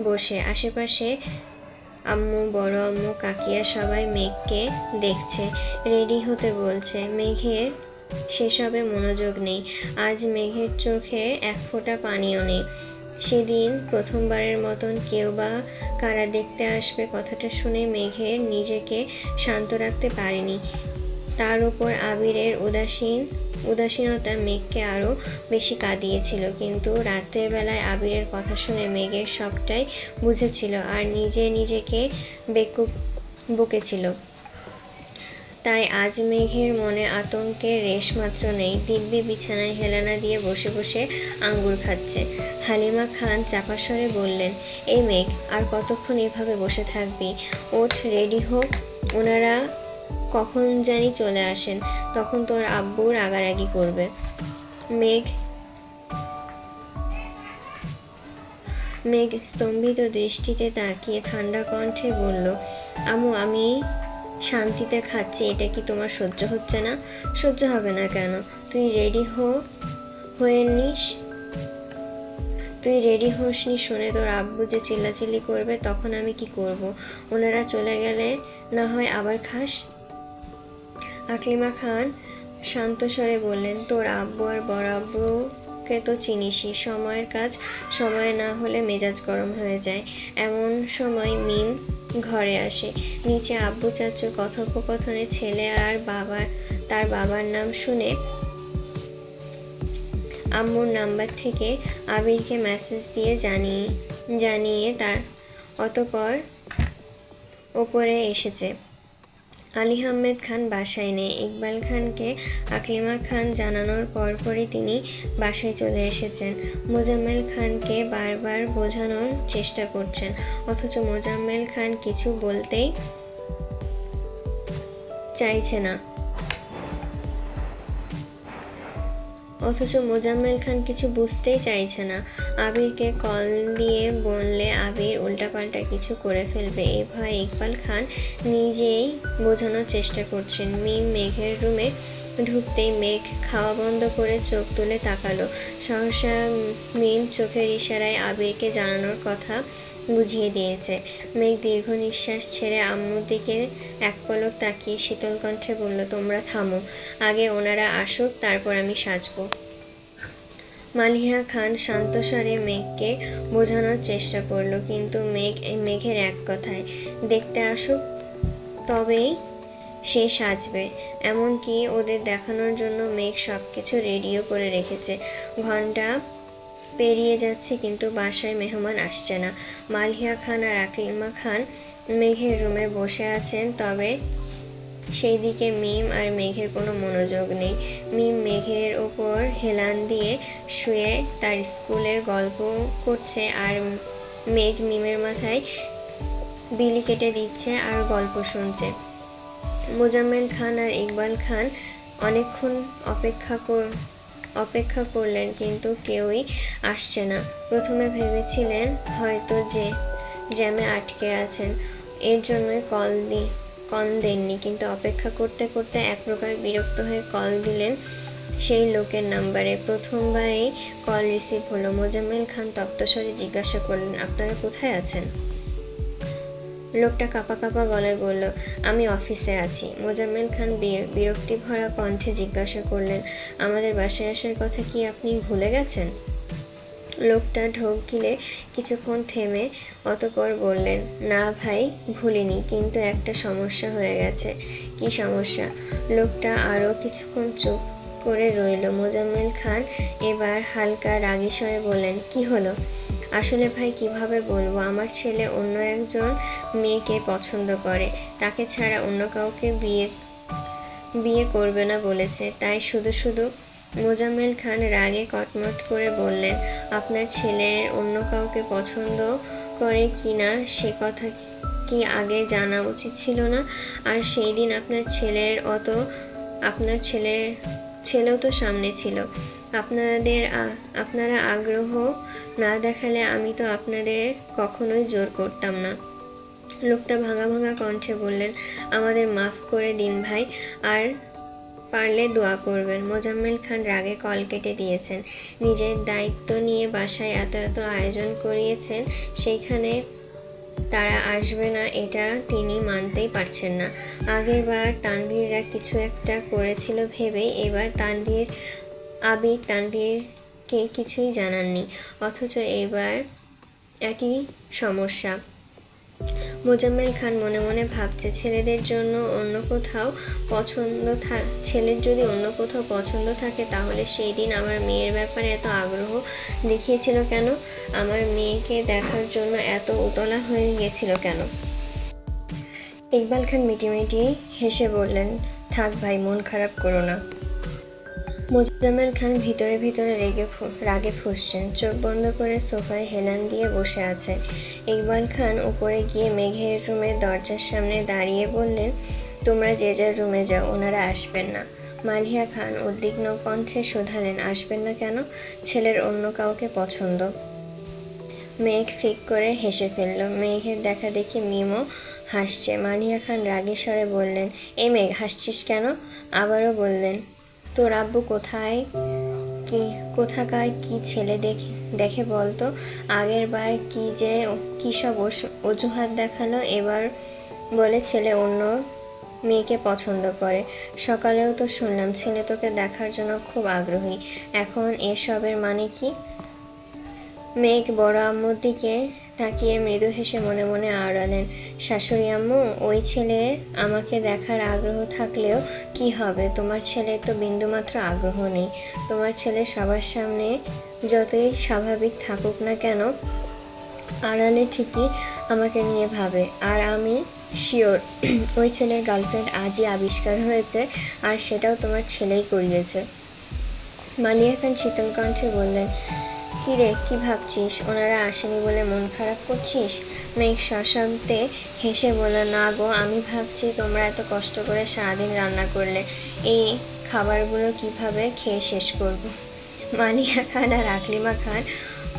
বসে। আশেপাশে আম্মু, বড় আম্মু, কাকিয়া সবাই মেঘকে দেখছে, রেডি হতে বলছে। মেঘের সেসবে মনোযোগ নেই। আজ মেঘের চোখে এক ফোঁটা পানিও নেই। সেদিন প্রথমবারের মতন কেউ বা কারা দেখতে আসবে কথাটা শুনে মেঘের নিজেকে শান্ত রাখতে পারেনি। তার উপর আবিরের উদাসীনতা মেঘকে আরো বেশি কাঁদিয়েছিল। কিন্তু রাতের বেলায় আবিরের কথা শুনে মেঘের সবটাই বুঝেছিল আর নিজেকে বেকুব বকেছিল। তাই আজ মেঘের মনে আতঙ্কের রেশমাত্র নেই। দিব্যি বিছানায় হেলানা দিয়ে বসে বসে আঙ্গুর খাচ্ছে। হালিমা খান চাপা স্বরে বললেন, এই মেঘ, আর কতক্ষণ এভাবে বসে থাকবি? ওঠ, রেডি হোক। কখন জানি চলে আসেন, তখন তোর আব্বু রাগারাগি করবে। মেঘ স্তম্ভিত দৃষ্টিতে তাকিয়ে ঠান্ডা কণ্ঠে বলল, আম্মু আমি শান্তিতে খাচ্ছি, এটা কি তোমার সহ্য হচ্ছে না? সহ্য হবে না কেন? তুই রেডি হোসনি শুনে তোর আব্বু যে চিল্লাচিল্লি করবে, তখন আমি কি করব? ওনারা চলে গেলে না হয় আবার খাস। আকলিমা খান শান্ত স্বরে বললেন, তোর আব্বু আর বড় আব্বুকে তো চিনিসই, সময়ের কাজ সময় না হলে মেজাজ গরম হয়ে যায়। এমন সময় মিম ঘরে আসে। নিচে আব্বু চাচুর কথোপকথনে ছেলে আর তার বাবার নাম শুনে আম্মুর নাম্বার থেকে আবিরকে মেসেজ দিয়ে জানিয়ে তার অতঃপর ওপরে এসেছে। আলী আহমেদ খান বাসায় নেই। ইকবাল খানকে আকলিমা খান জানানোর পরপরই তিনি বাসায় চলে এসেছেন। মোজাম্মেল খানকে বারবার বোঝানোর চেষ্টা করছেন, অথচ মোজাম্মেল খান কিছু বলতেই চাইছে না। কিছু বুঝতেই চাইছে না। আবিরকে কল দিয়ে বললে আবির উল্টাপাল্টা কিছু করে ফেলবে, এ ভয়ে ইকবাল খান নিজেই বোঝানোর চেষ্টা করছেন। মিম মেঘের রুমে ঢুকতেই মেঘ খাওয়া বন্ধ করে চোখ তুলে তাকালো। সহসা মিম চোখের ইশারায় আবিরকে জানানোর কথা বুঝিয়ে দিয়েছে। মেঘ দীর্ঘ নিঃশ্বাস ছেড়ে আম্মুর দিকে এক পলক তাকিয়ে শীতল কণ্ঠে বলল, তোমরা থামো, আগে ওনারা আসুক, তারপর আমি সাজবো। মালিহা খান শান্ত স্বরে মেঘকে বোঝানোর চেষ্টা করলো, কিন্তু মেঘের এক কথায়, দেখতে আসুক তবেই সে সাজবে। এমনকি ওদের দেখানোর জন্য মেঘ সবকিছু রেডিও করে রেখেছে। ঘন্টা পেরিয়ে যাচ্ছে কিন্তু বাসায় মেহমান আসছে না। মালিহা খান আর আকলিমা খান মেঘের রুমে বসে আছেন, তবে সেই দিকে মিম আর মেঘের কোনো মনোযোগ নেই। মিম মেঘের ওপর হেলান দিয়ে শুয়ে তার স্কুলের গল্প করছে, আর মেঘ মিমের মাথায় বিলি কেটে দিচ্ছে আর গল্প শুনছে। মোজাম্মেল খান আর ইকবাল খান অনেকক্ষণ অপেক্ষা করলেন, কিন্তু কেউই আসছে না। প্রথমে ভেবেছিলেন হয়তো জ্যামে আটকে আছেন, এর জন্যই কল দেননি, কিন্তু অপেক্ষা করতে করতে এক প্রকার বিরক্ত হয়ে কল দিলেন সেই লোকের নাম্বারে। প্রথমবারেই কল রিসিভ হলো। মোজাম্মেল খান তপ্তস্বরে জিজ্ঞাসা করলেন, আপনারা কোথায় আছেন? লোকটা কাঁপা কাঁপা গলায় বলল, আমি অফিসে আছি। মোজাম্মেল খান বিরক্তি ভরা কণ্ঠে জিজ্ঞাসা করলেন, আমাদের বাসায় আসার কথা কি আপনি ভুলে গেছেন? লোকটা ঢোক গিলে কিছুক্ষণ থেমে অতঃপর বললেন, না ভাই, ভুলিনি, কিন্তু একটা সমস্যা হয়ে গেছে। কি সমস্যা? লোকটা আরো কিছুক্ষণ চুপ করে রইল। মোজাম্মেল খান এবার হালকা রাগী স্বরে বললেন, কি হলো? আসলে ভাই কিভাবে বলবো, আমার ছেলে অন্য একজন মেয়েকে পছন্দ করে, তাকে ছাড়া অন্য কাউকে বিয়ে করবে না বলেছে, তাই শুধু। মোজাম্মেল খান রাগে কটমট করে বললেন, আপনার ছেলের অন্য কাউকে পছন্দ করে কিনা সে কথা কি আগে জানা উচিত ছিল না? আর সেই দিন আপনার ছেলেও তো সামনে ছিল। আপনারা আগ্রহ না দেখালে আমি তো আপনাদের কখনোই জোর করতাম না। লোকটা ভাঙা ভাঙা কণ্ঠে বললেন, আমাদের মাফ করে দিন ভাই, আর পারলে দোয়া করবেন। মোজাম্মেল খান রাগে কল কেটে দিয়েছেন। নিজের দায়িত্ব নিয়ে বাসায় এত আয়োজন করিয়েছেন, সেইখানে তারা আসবে না এটা তিনি মানতেই পারছেন না। আগের বার তানভীররা কিছু একটা করেছিল ভেবেই এবার আবির তানভীরকে কিছুই জানাননি, অথচ এবার একই সমস্যা। মোজাম্মেল খান মনে মনে ভাবছে, ছেলের যদি অন্য কোথাও পছন্দ থাকে তাহলে সেই দিন আমার মেয়ের ব্যাপারে এত আগ্রহ দেখিয়েছিল কেন? আমার মেয়েকে দেখার জন্য এত উতলা হয়ে গেছিল কেন? ইকবাল খান মিটিমিটি হেসে বললেন, থাক ভাই, মন খারাপ করো না। মোজাম্মেল খান ভিতরে রাগে ফুঁসছেন, চোখ বন্ধ করে সোফায় হেলান দিয়ে বসে আছে। ইকবাল খান উপরে গিয়ে মেঘের রুমের দরজার সামনে দাঁড়িয়ে বললেন, তোমরা যে যার রুমে যাও, ওনারা আসবেন না। মালিহা খান উদ্বিগ্ন কণ্ঠে শোধালেন, আসবেন না কেন? ছেলের অন্য কাউকে পছন্দ। মেঘ ফিক করে হেসে ফেলল। মেঘের দেখা দেখি মিমও হাসছে। মালিহা খান রাগী স্বরে বললেন, এই মেঘ, হাসছিস কেন? আবারও বললেন, তোর আব্বু কোথাকার কি ছেলে দেখে বলতো? আগের বার কি সব অজুহাত দেখালো, এবার বলে ছেলে অন্য মেয়েকে পছন্দ করে। সকালেও তো শুনলাম ছেলে তোকে দেখার জন্য খুব আগ্রহী। এখন এসবের মানে কি? মেঘ বড় আম্মুর দিকে তাকিয়ে মৃদু হেসে মনে মনে আওড়ালেন, শাশুড়ি আম্মু, ওই ছেলে আমাকে দেখার আগ্রহ থাকলেও কি হবে? তোমার ছেলে তো বিন্দুমাত্র আগ্রহ নেই। তোমার ছেলে সবার সামনে যতই স্বাভাবিক থাকুক না কেন, আড়ালে ঠিকই আমাকে নিয়ে ভাবে। আর আমি শিওর ওই ছেলের গার্লফ্রেন্ড আজই আবিষ্কার হয়েছে, আর সেটাও তোমার ছেলেই করিয়েছে। মালিয়া খান শীতল কণ্ঠে বললেন, কি রে, কি ভাবছিস? ওনারা আসেনি বলে মন খারাপ করছিস? মেঘ সশব্দে হেসে বলল, না গো, আমি ভাবছি তোমরা এত কষ্ট করে সারাদিন রান্না করলে, এই খাবারগুলো কিভাবে খেয়ে শেষ করব। মালিয়া খান আর আকলিমা খান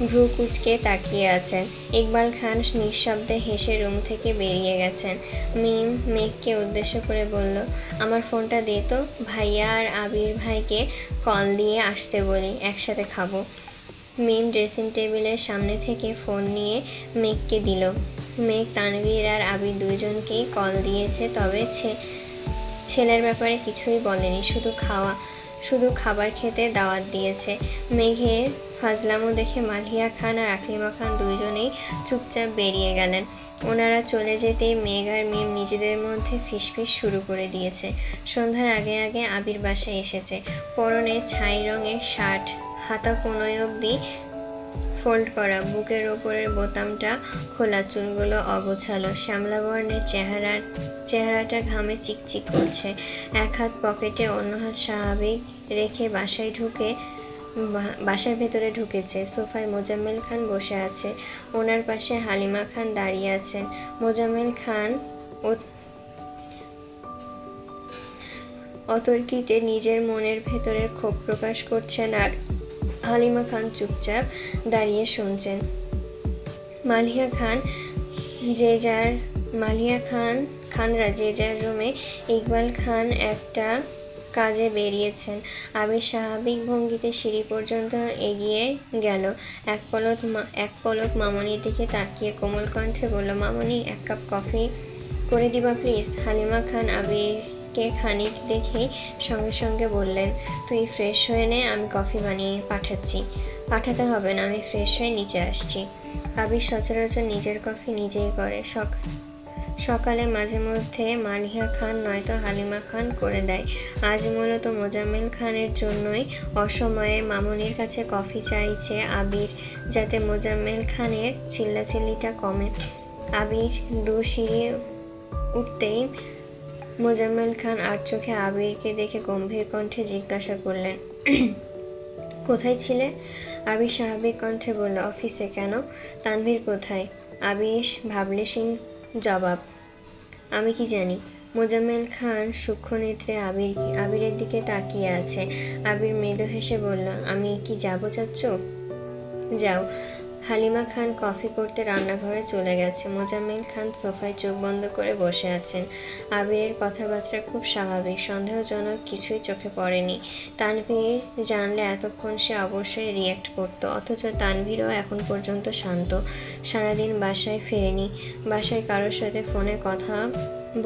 ভ্রু কুঁচকে তাকিয়ে আছেন। ইকবাল খান নিঃশব্দে হেসে রুম থেকে বেরিয়ে গেছেন। মিম মেঘকে উদ্দেশ্য করে বলল, আমার ফোনটা দে তো, ভাইয়া আর আবির ভাইকে কল দিয়ে আসতে বলি, একসাথে খাবো। মিম ড্রেসিং টেবিলের সামনে থেকে ফোন নিয়ে মেঘকে দিল। মেঘ তানভীর আর আবির দুজনকেই কল দিয়েছে, তবে ছেলের ব্যাপারে কিছুই বলেনি, শুধু খাবার খেতে দাওয়াত দিয়েছে। মেঘের ফাজলামো দেখে মালিয়া খান আর আকলিমা খান দুইজনেই চুপচাপ বেরিয়ে গেলেন। ওনারা চলে যেতেই মেঘ আর মিম নিজেদের মধ্যে ফিসফিস শুরু করে দিয়েছে। সন্ধ্যার আগে আগে আবির বাসায় এসেছে। পরনে ছাই রঙের শার্ট, হাতা কোনোই অবধি ফোল্ড করা, বুকের ওপরের বোতামটা খোলা, চুলগুলো অগোছালো, শ্যামলা বর্ণের চেহারাটা ঘামে চিকচিক করছে। এক হাত পকেটে, অন্য হাত স্বাভাবিক রেখে বাসার ভেতরে ঢুকেছে। সোফায় মোজাম্মেল খান বসে আছে, ওনার পাশে হালিমা খান দাঁড়িয়ে আছেন। মোজাম্মেল খান অতর্কিতে নিজের মনের ভেতরের ক্ষোভ প্রকাশ করছেন, আর হালিমা খান চুপচাপ দাঁড়িয়ে শুনছেন। মালিয়া খানরা যে যার রুমে। ইকবাল খান একটা কাজে বেরিয়েছেন। আবির স্বাভাবিক ভঙ্গিতে সিঁড়ি পর্যন্ত এগিয়ে গেল। এক পলক মামনির দিকে তাকিয়ে কোমল কণ্ঠে বলল, মামনি, এক কাপ কফি করে দিবা প্লিজ? হালিমা খান আবিরকে খানিক দেখেই সঙ্গে সঙ্গে বললেন, তুই ফ্রেশ হয়ে নে, আমি কফি বানিয়ে পাঠাচ্ছি। পাঠাতে হবে না, আমি ফ্রেশ হয়ে নিচে আসছি। আবির সচরাচর নিজের কফি নিজেই করে। সকালে মাঝে মধ্যে মালিহা খান নয়তো হালিমা খান করে দেয়। আজ মূলত মোজাম্মেল খানের জন্যই অসময়ে মামনির কাছে কফি চাইছে আবির, যাতে মোজাম্মেল খানের চিল্লাচিল্লিটা কমে। আবির 2 সিঁড়ি উঠতেই মোজাম্মেল খান আর চোখে আবিরকে দেখে গম্ভীর কণ্ঠে জিজ্ঞাসা করলেন, কোথায় ছিলে? আবির স্বাভাবিক কণ্ঠে বলল, অফিসে। কেন? তানভীর কোথায়? আবির ভাবলেশীন জবাব, আমি কি জানি। মোজাম্মেল খান সূক্ষ্ম নেত্রে আবিরের দিকে তাকিয়ে আছে। আবির মৃদু হেসে বলল, আমি কি যাবো চাচ্চু? যাও। হালিমা খান কফি করতে রান্নাঘরে চলে গেছে। মোজাম্মেল খান সোফায় চোখ বন্ধ করে বসে আছেন। আবিরের কথাবার্তা খুব স্বাভাবিক, সন্দেহজনক কিছুই চোখে পড়েনি। তানভীর জানলে এতক্ষণ সে অবশ্যই রিয়্যাক্ট করত, অথচ তানভীরও এখন পর্যন্ত শান্ত। সারাদিন বাসায় ফেরেনি, বাসায় কারোর সাথে ফোনে কথা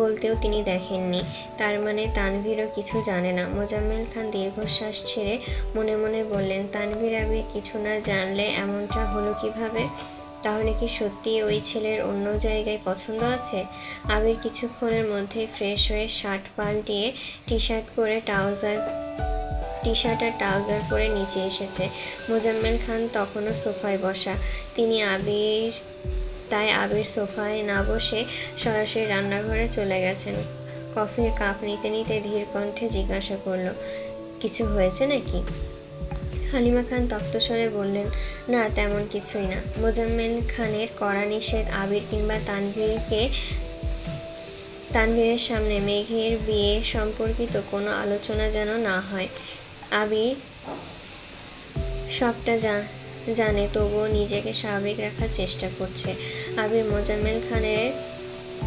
বলতেও তিনি দেখেননি। তার মানে তানভীরও কিছু জানে না। মোজাম্মেল খান দীর্ঘশ্বাস ছেড়ে মনে মনে বললেন, তানভীর আবির কিছু না জানলে এমনটা হলো কিভাবে? তাহলে কি সত্যি ওই ছেলের অন্য জায়গায় পছন্দ আছে? আবির কিছুক্ষণের মধ্যেই ফ্রেশ হয়ে শার্ট পাল্টিয়ে টি শার্ট আর ট্রাউজার পরে নিচে এসেছে। মোজাম্মেল খান তখনও সোফায় বসা। তাই আবির সোফায় না বসে সরাসরি রান্নাঘরে চলে গেছেন। কফির কাপ নিতে নিতে ধীর কণ্ঠে জিজ্ঞাসা করল, কিছু হয়েছে নাকি? হালিমা খান তপ্তস্বরে বললেন, না, তেমন কিছুই না। মোজাম্মেল খানের কড়া নিষেধ আবির কিংবা তানভীরকে তানভীরের সামনে মেঘের বিয়ে সম্পর্কিত কোনো আলোচনা যেন না হয়। আবির সবটা জানে, তবুও নিজেকে স্বাভাবিক রাখার চেষ্টা করছে। আবির মোজাম্মেল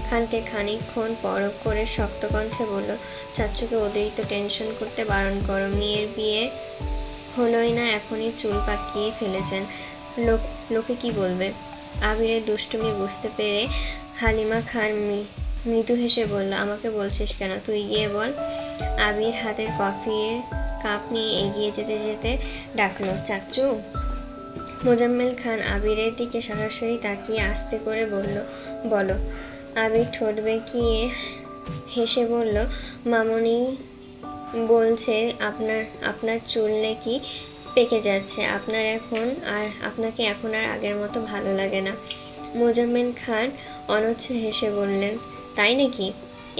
খানকে খানিকক্ষণ পরখ করে শক্ত কণ্ঠে বলল, চাচ্চুকে অতিরিক্ত টেনশন করতে বারণ করো। মেয়ের বিয়ে হলোই না, এখনই চুল পাকিয়ে ফেলেছেন, লোকে কি বলবে? আবিরের দুষ্টুমি বুঝতে পেরে হালিমা খান মৃদু হেসে বলল, আমাকে বলছিস কেন, তুই গিয়ে বল। আবির হাতের কফির কাপ নিয়ে এগিয়ে যেতে যেতে ডাকলো, চাচ্চু। মোজাম্মেল খান আবিরের দিকে সরাসরি তাকিয়ে আস্তে করে বলো। আবির ঠোঁট বেঁকিয়ে হেসে বলল, মামনি বলছে আপনার চুল নাকি পেকে যাচ্ছে, আপনাকে এখন আর আগের মতো ভালো লাগে না। মোজাম্মেল খান অনচ্ছ হেসে বললেন, তাই নাকি?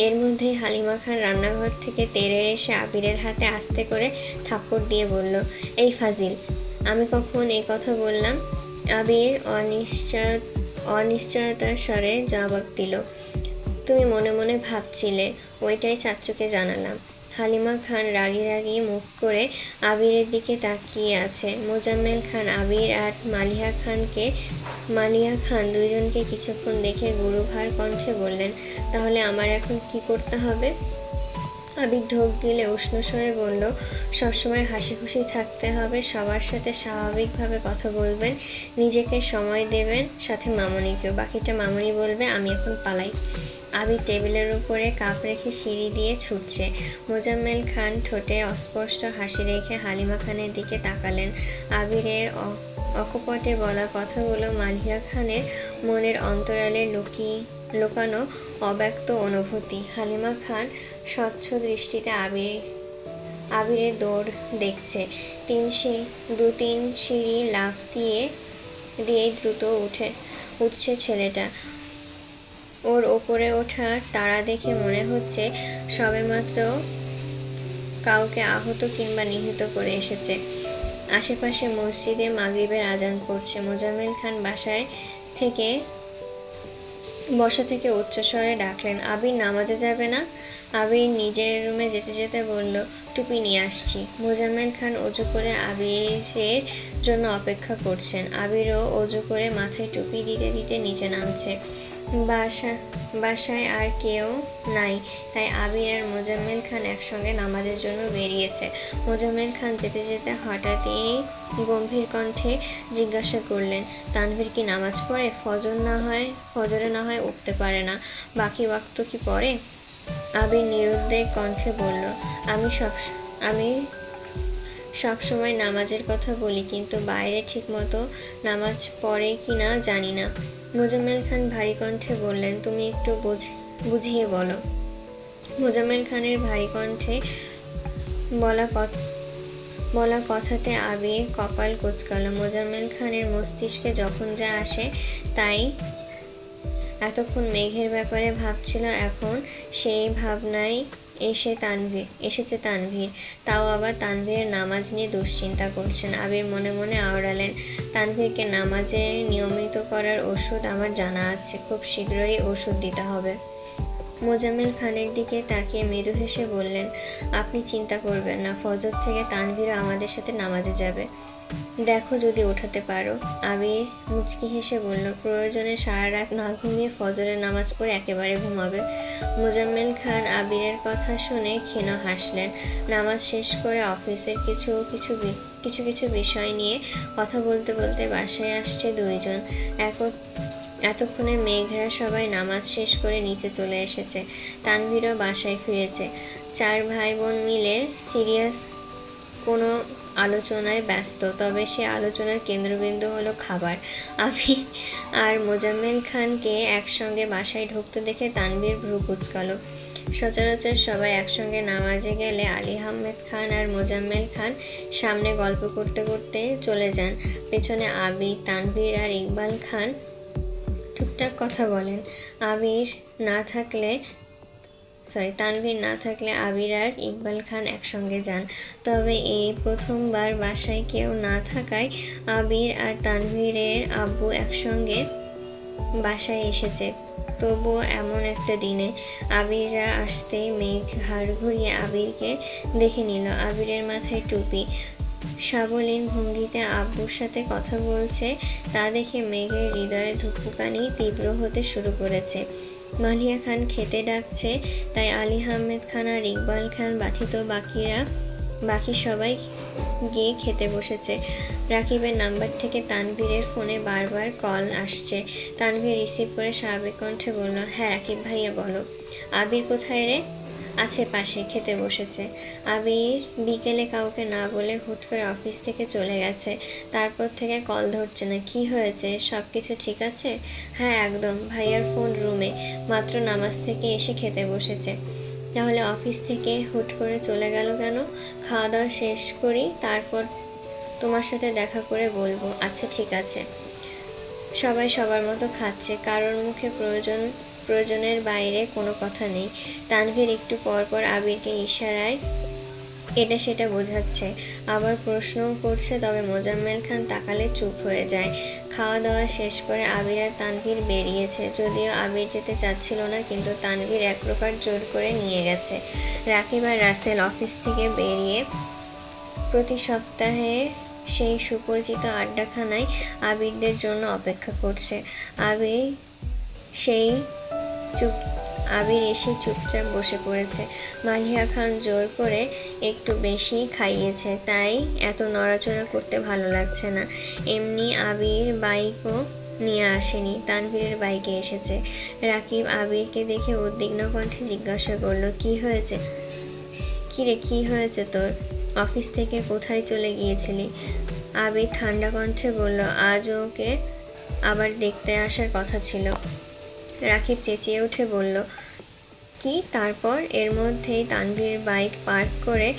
এর মধ্যেই হালিমা খান রান্নাঘর থেকে তেড়ে এসে আবিরের হাতে আস্তে করে থাপ্পড় দিয়ে বলল, এই ফাজিল, আমি কখন এই কথা বললাম? আবির অনিশ্চয়তার স্বরে জবাব দিল, তুমি মনে মনে ভাবছিলে, ওইটাই চাচ্চুকে জানালাম। হালিমা খান রাগী রাগী মুখ করে আবিরের দিকে তাকিয়ে আছে। মোজাম্মেল খান আবির আর মালিয়া খান দুইজনকে কিছুক্ষণ দেখে গুরুভার কণ্ঠে বললেন, তাহলে আমার এখন কি করতে হবে? আবির ঢোক গিলে উষ্ণ স্বরে বলল, সবসময় হাসি খুশি থাকতে হবে, সবার সাথে স্বাভাবিকভাবে কথা বলবেন, নিজেকে সময় দেবেন, সাথে মামনিকেও। বাকিটা মামনি বলবে, আমি এখন পালাই। আবির টেবিলের উপরে কাপ রেখে সিঁড়ি দিয়ে ছুটছে। মোজাম্মেল খান ঠোঁটে অস্পষ্ট হাসি রেখে হালিমা খানের দিকে তাকালেন। আবিরের অকপটে বলা কথাগুলো মালিয়া খানের মনের অন্তরালে লুকানো অব্যক্ত অনুভূতি। হালিমা খান স্বচ্ছ দৃষ্টিতে আবিরের দৌড় দেখছে। 2-3 সিঁড়ি লাফ দিয়েই দ্রুত উঠছে ছেলেটা। ওর ওপরে ওঠার তাড়া দেখে মনে হচ্ছে সবেমাত্র কাউকে আহত কিংবা নিহত করে এসেছে। আশেপাশে মসজিদে মাগরিবের আজান পড়ছে। মোজাম্মেল খান বসা থেকে উচ্চস্বরে ডাকলেন, আবির নামাজে যাবে না? আবির নিজের রুমে যেতে যেতে বলল, টুপি নিয়ে আসছি। মোজাম্মেল খান অজু করে আবিরের জন্য অপেক্ষা করছেন। আবিরও অজু করে মাথায় টুপি দিতে দিতে নিচে নামছে। বাসায় আর কেউ নাই, তাই আবির আর মোজাম্মেল খান একসঙ্গে নামাজের জন্য বেরিয়েছে। মোজাম্মেল খান যেতে যেতে হঠাৎই গম্ভীর কণ্ঠে জিজ্ঞাসা করলেন, তানভীর কি নামাজ পড়ে? ফজরে না হয় উঠতে পারে না, বাকি ওয়াক্ত কি পড়ে? আবির নিরুদ্বেগ কণ্ঠে বলল, আমি সবসময় নামাজের কথা বলি, কিন্তু বাইরে ঠিকমতো নামাজ পড়ে কি না জানি না। মোজাম্মেল খান ভারী কণ্ঠে বললেন, তুমি একটু বুঝিয়ে বলো। মোজাম্মেল খানের ভারী কণ্ঠে বলা কথাতে আবির কপাল কুঁচকাল। মোজাম্মেল খানের মস্তিষ্কে যখন যা আসে তাই। এতক্ষণ মেঘের ব্যাপারে ভাবছিল, এখন সেই ভাবনায় এসেছে তানভীর, তাও আবার তানভীরের নামাজ নিয়ে দুশ্চিন্তা করছেন। আবির মনে মনে আওড়ালেন, তানভীরকে নামাজে নিয়মিত করার ওষুধ আমার জানা আছে, খুব শীঘ্রই ওষুধ দিতে হবে। মোজাম্মেল খানের দিকে তাকিয়ে মৃদু হেসে বললেন, আপনি চিন্তা করবেন না, ফজর থেকে তানভীরও আমাদের সাথে নামাজে যাবে, দেখো যদি ওঠাতে পারো। আবির মুচকি হেসে বলল, প্রয়োজনে সারা রাত না ঘুমিয়ে ফজরের নামাজ পড়ে একেবারে ঘুমাবে। মোজাম্মেল খান আবিরের কথা শুনে ক্ষীণ হাসলেন। নামাজ শেষ করে অফিসের কিছু বিষয় নিয়ে কথা বলতে বলতে বাসায় আসছে দুইজন। এতক্ষণে মেঘরা সবাই নামাজ শেষ করে নিচে চলে এসেছে। তানভীরও বাসায় ফিরেছে। 4 ভাই বোন মিলে সিরিয়াস কোনো আলোচনায় ব্যস্ত, তবে সে আলোচনার কেন্দ্রবিন্দু হলো খাবার। আবির আর মোজাম্মেল খানকে একসঙ্গে বাসায় ঢুকতে দেখে তানভীর ভ্রু কুঁচকাল। সচরাচর সবাই একসঙ্গে নামাজে গেলে আলী আহমেদ খান আর মোজাম্মেল খান সামনে গল্প করতে করতে চলে যান, পেছনে আবির, তানভীর আর ইকবাল খান টুকটাক কথা বলেন। তানভীর না থাকলে আবির আর ইকবাল খান একসঙ্গে যান। তবে এই প্রথমবার বাসায় কেউ না থাকায় আবির আর তানভীরের আব্বু একসঙ্গে বাসায় এসেছে। তবুও এমন একটা দিনে আবিররা আসতেই মেঘ ঘাড় ঘুরিয়ে আবিরকে দেখে নিল। আবিরের মাথায় টুপি, সাবলীল ভঙ্গিতে আব্বুর সাথে কথা বলছে। তা দেখে মেঘের হৃদয়ে ধুকপুকানি তীব্র হতে শুরু করেছে। মালিয়া খান খেতে ডাকছে, তাই আলী আহমেদ খান আর ইকবাল খান ব্যতীত বাকি সবাই গিয়ে খেতে বসেছে। রাকিবের নাম্বার থেকে তানভীরের ফোনে বারবার কল আসছে। তানভীর রিসিভ করে স্বাভাবিক কণ্ঠে বলল, হ্যাঁ রাকিব ভাইয়া বলো। আবির কোথায় রে? আছে পাশে, খেতে বসেছে। আবির বিকেলে কাউকে না বলে হুট করে অফিস থেকে চলে গেছে। তারপর থেকে কল ধরছে না। কি হয়েছে? সবকিছু ঠিক আছে? হ্যাঁ একদম। ভাইয়ার ফোন রুমে, মাত্র নামাজ থেকে এসে খেতে বসেছে। তাহলে অফিস থেকে হুট করে চলে গেল কেন? খাওয়া দাওয়া শেষ করি, তারপর তোমার সাথে দেখা করে বলবো। আচ্ছা ঠিক আছে। সবাই সবার মতো খাচ্ছে, কারোর মুখে প্রয়োজনের বাইরে কোনো কথা নেই। তানভীর একটু পর পর আবিরকে ইশারায় এটা সেটা বোঝাচ্ছে, আবার প্রশ্নও করছে, তবে মোজাম্মেল খান তাকালে চুপ হয়ে যায়। খাওয়া দাওয়া শেষ করে আবির আর তানভীর বেরিয়েছে। যদিও আবির যেতে চাচ্ছিল না, কিন্তু তানভীর এক প্রকার জোর করে নিয়ে গেছে। রাকিব আর রাসেল অফিস থেকে বেরিয়ে প্রতি সপ্তাহে সেই সুপরিচিত আড্ডাখানায় আবিরদের জন্য অপেক্ষা করছে। আবির এসে চুপচাপ বসে পড়েছে। মালিয়া খান জোর করে একটু বেশি খাইয়েছে, তাই এত নড়াচড়া করতে ভালো লাগছে না। এমনি আবির বাইকও নিয়ে আসেনি, তানভীরের বাইকে এসেছে। রাকিব আবিরকে দেখে উদ্বিগ্ন কণ্ঠে জিজ্ঞাসা করলো, কি হয়েছে? কিরে, কি হয়েছে তোর? অফিস থেকে কোথায় চলে গিয়েছিলি? আবির ঠান্ডা কণ্ঠে বলল, আজ ওকে আবার দেখতে আসার কথা ছিল। রাকিব চেঁচিয়ে উঠে বলল, কি? তারপর? এর মধ্যেই তানভীর বাইক পার্ক করে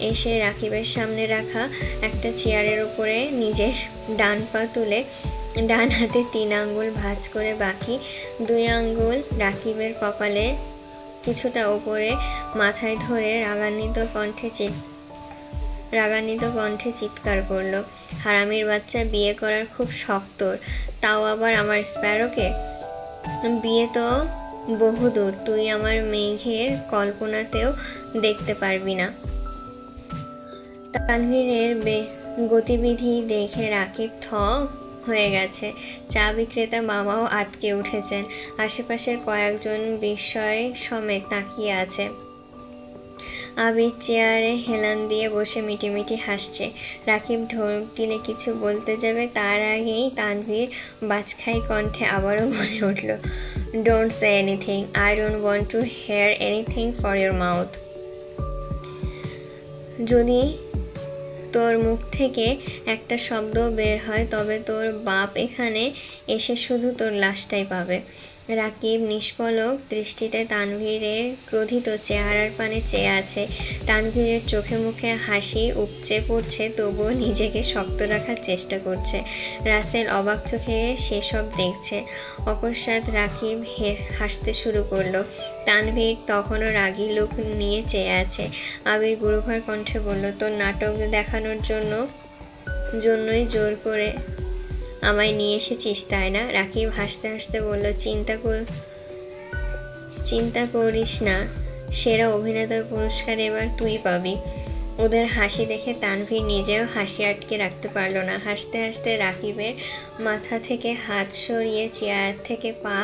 এসে রাকিবের সামনে রাখা একটা চেয়ারের উপরে নিজের ডান পা তুলে ডান হাতে 3 আঙ্গুল ভাঁজ করে বাকি 2 আঙ্গুল রাকিবের কপালে কিছুটা ওপরে মাথায় ধরে রাগান্বিত কণ্ঠে চিৎকার করলো, হারামির বাচ্চা, বিয়ে করার খুব শখ তোর, তাও আবার আমার স্প্যারোকে? বিয়ে তো বহুদূর, তুই আমার মেঘের কল্পনাতেও দেখতে পারবি না। তানভীরের গতিবিধি দেখে রাকিব থ হয়ে গেছে। চা বিক্রেতা মামাও আটকে উঠেছেন। আশেপাশের কয়েকজন বিস্ময় সমেত তাকিয়ে আছে। আবির চেয়ারে হেলান দিয়ে বসে মিটিমিটি হাসছে। রাকিব ঢোক গিলে কিছু বলতে যাবে, তার আগেই তানভীর বাজখাই কণ্ঠে আবারও বলে উঠল, don't say anything, I don't want to here anything for your mouth. যদি তোর মুখ থেকে একটা শব্দ বের হয়, তবে তোর বাপ এখানে এসে শুধু তোর লাশটাই পাবে। রাকিব নিষ্পলক দৃষ্টিতে তানভীরের ক্রোধিত চেহারার পানে চেয়ে আছে। তানভীরের চোখে মুখে হাসি উপচে পড়ছে, তবুও নিজেকে শক্ত রাখার চেষ্টা করছে। রাসেল অবাক চোখে সেসব দেখছে। অকস্মাৎ রাকিব হাসতে শুরু করলো। তানভীর তখনও রাগী লোক নিয়ে চেয়ে আছে। আবির গুরুভার কণ্ঠে বলল, তোর নাটক দেখানোর জন্যই জোর করে আমায় নিয়ে এসেছিস, তাই না? রাকিব হাসতে হাসতে বলল, চিন্তা করিস না, সেরা অভিনেতার পুরস্কার এবার তুই পাবি। ওদের হাসি দেখে তানভীর নিজেও হাসি আটকে রাখতে পারল না। হাসতে হাসতে রাকিবের মাথা থেকে হাত সরিয়ে চেয়ার থেকে পা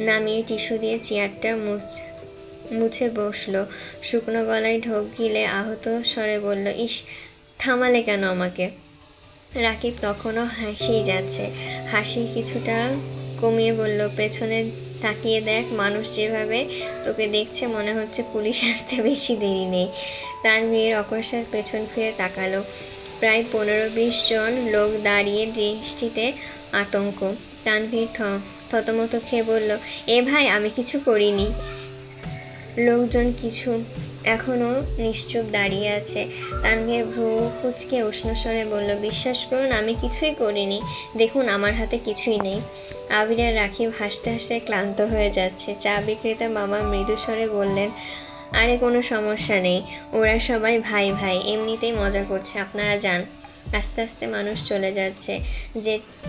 নামিয়ে টিস্যু দিয়ে চেয়ারটা মুছে বসলো। শুকনো গলায় ঢোক গিলে আহত স্বরে বলল, ইস, থামালে কেন আমাকে? রাকিব তখনও হাসিই যাচ্ছে। হাসি কিছুটা কমিয়ে বলল, পেছনে তাকিয়ে দেখ, মানুষ যেভাবে তোকে দেখছে মনে হচ্ছে পুলিশ আসতে বেশি দেরি নেই। তানভীর অকস্মাৎ পেছন ফিরে তাকালো। প্রায় 15-20 জন লোক দাঁড়িয়ে, দৃষ্টিতে আতঙ্ক। তানভীর থতমত খেয়ে বলল, এ ভাই, আমি কিছু করিনি। লোকজন কিছু এখনো নিশ্চুপ দাঁড়িয়ে আছে। তানভীর ভ্রু কুঁচকে উষ্ণ স্বরে বলল, বিশ্বাস করুন, আমি কিছুই করিনি। দেখুন, আমার হাতে কিছুই নেই। আবির আর রাকিব হাসতে হাসতে ক্লান্ত হয়ে যাচ্ছে। চা বিক্রেতা মামা মৃদু স্বরে বললেন, আরে কোনো সমস্যা নেই, ওরা সবাই ভাই ভাই, এমনিতেই মজা করছে, আপনারা যান। আস্তে আস্তে মানুষ চলে যাচ্ছে,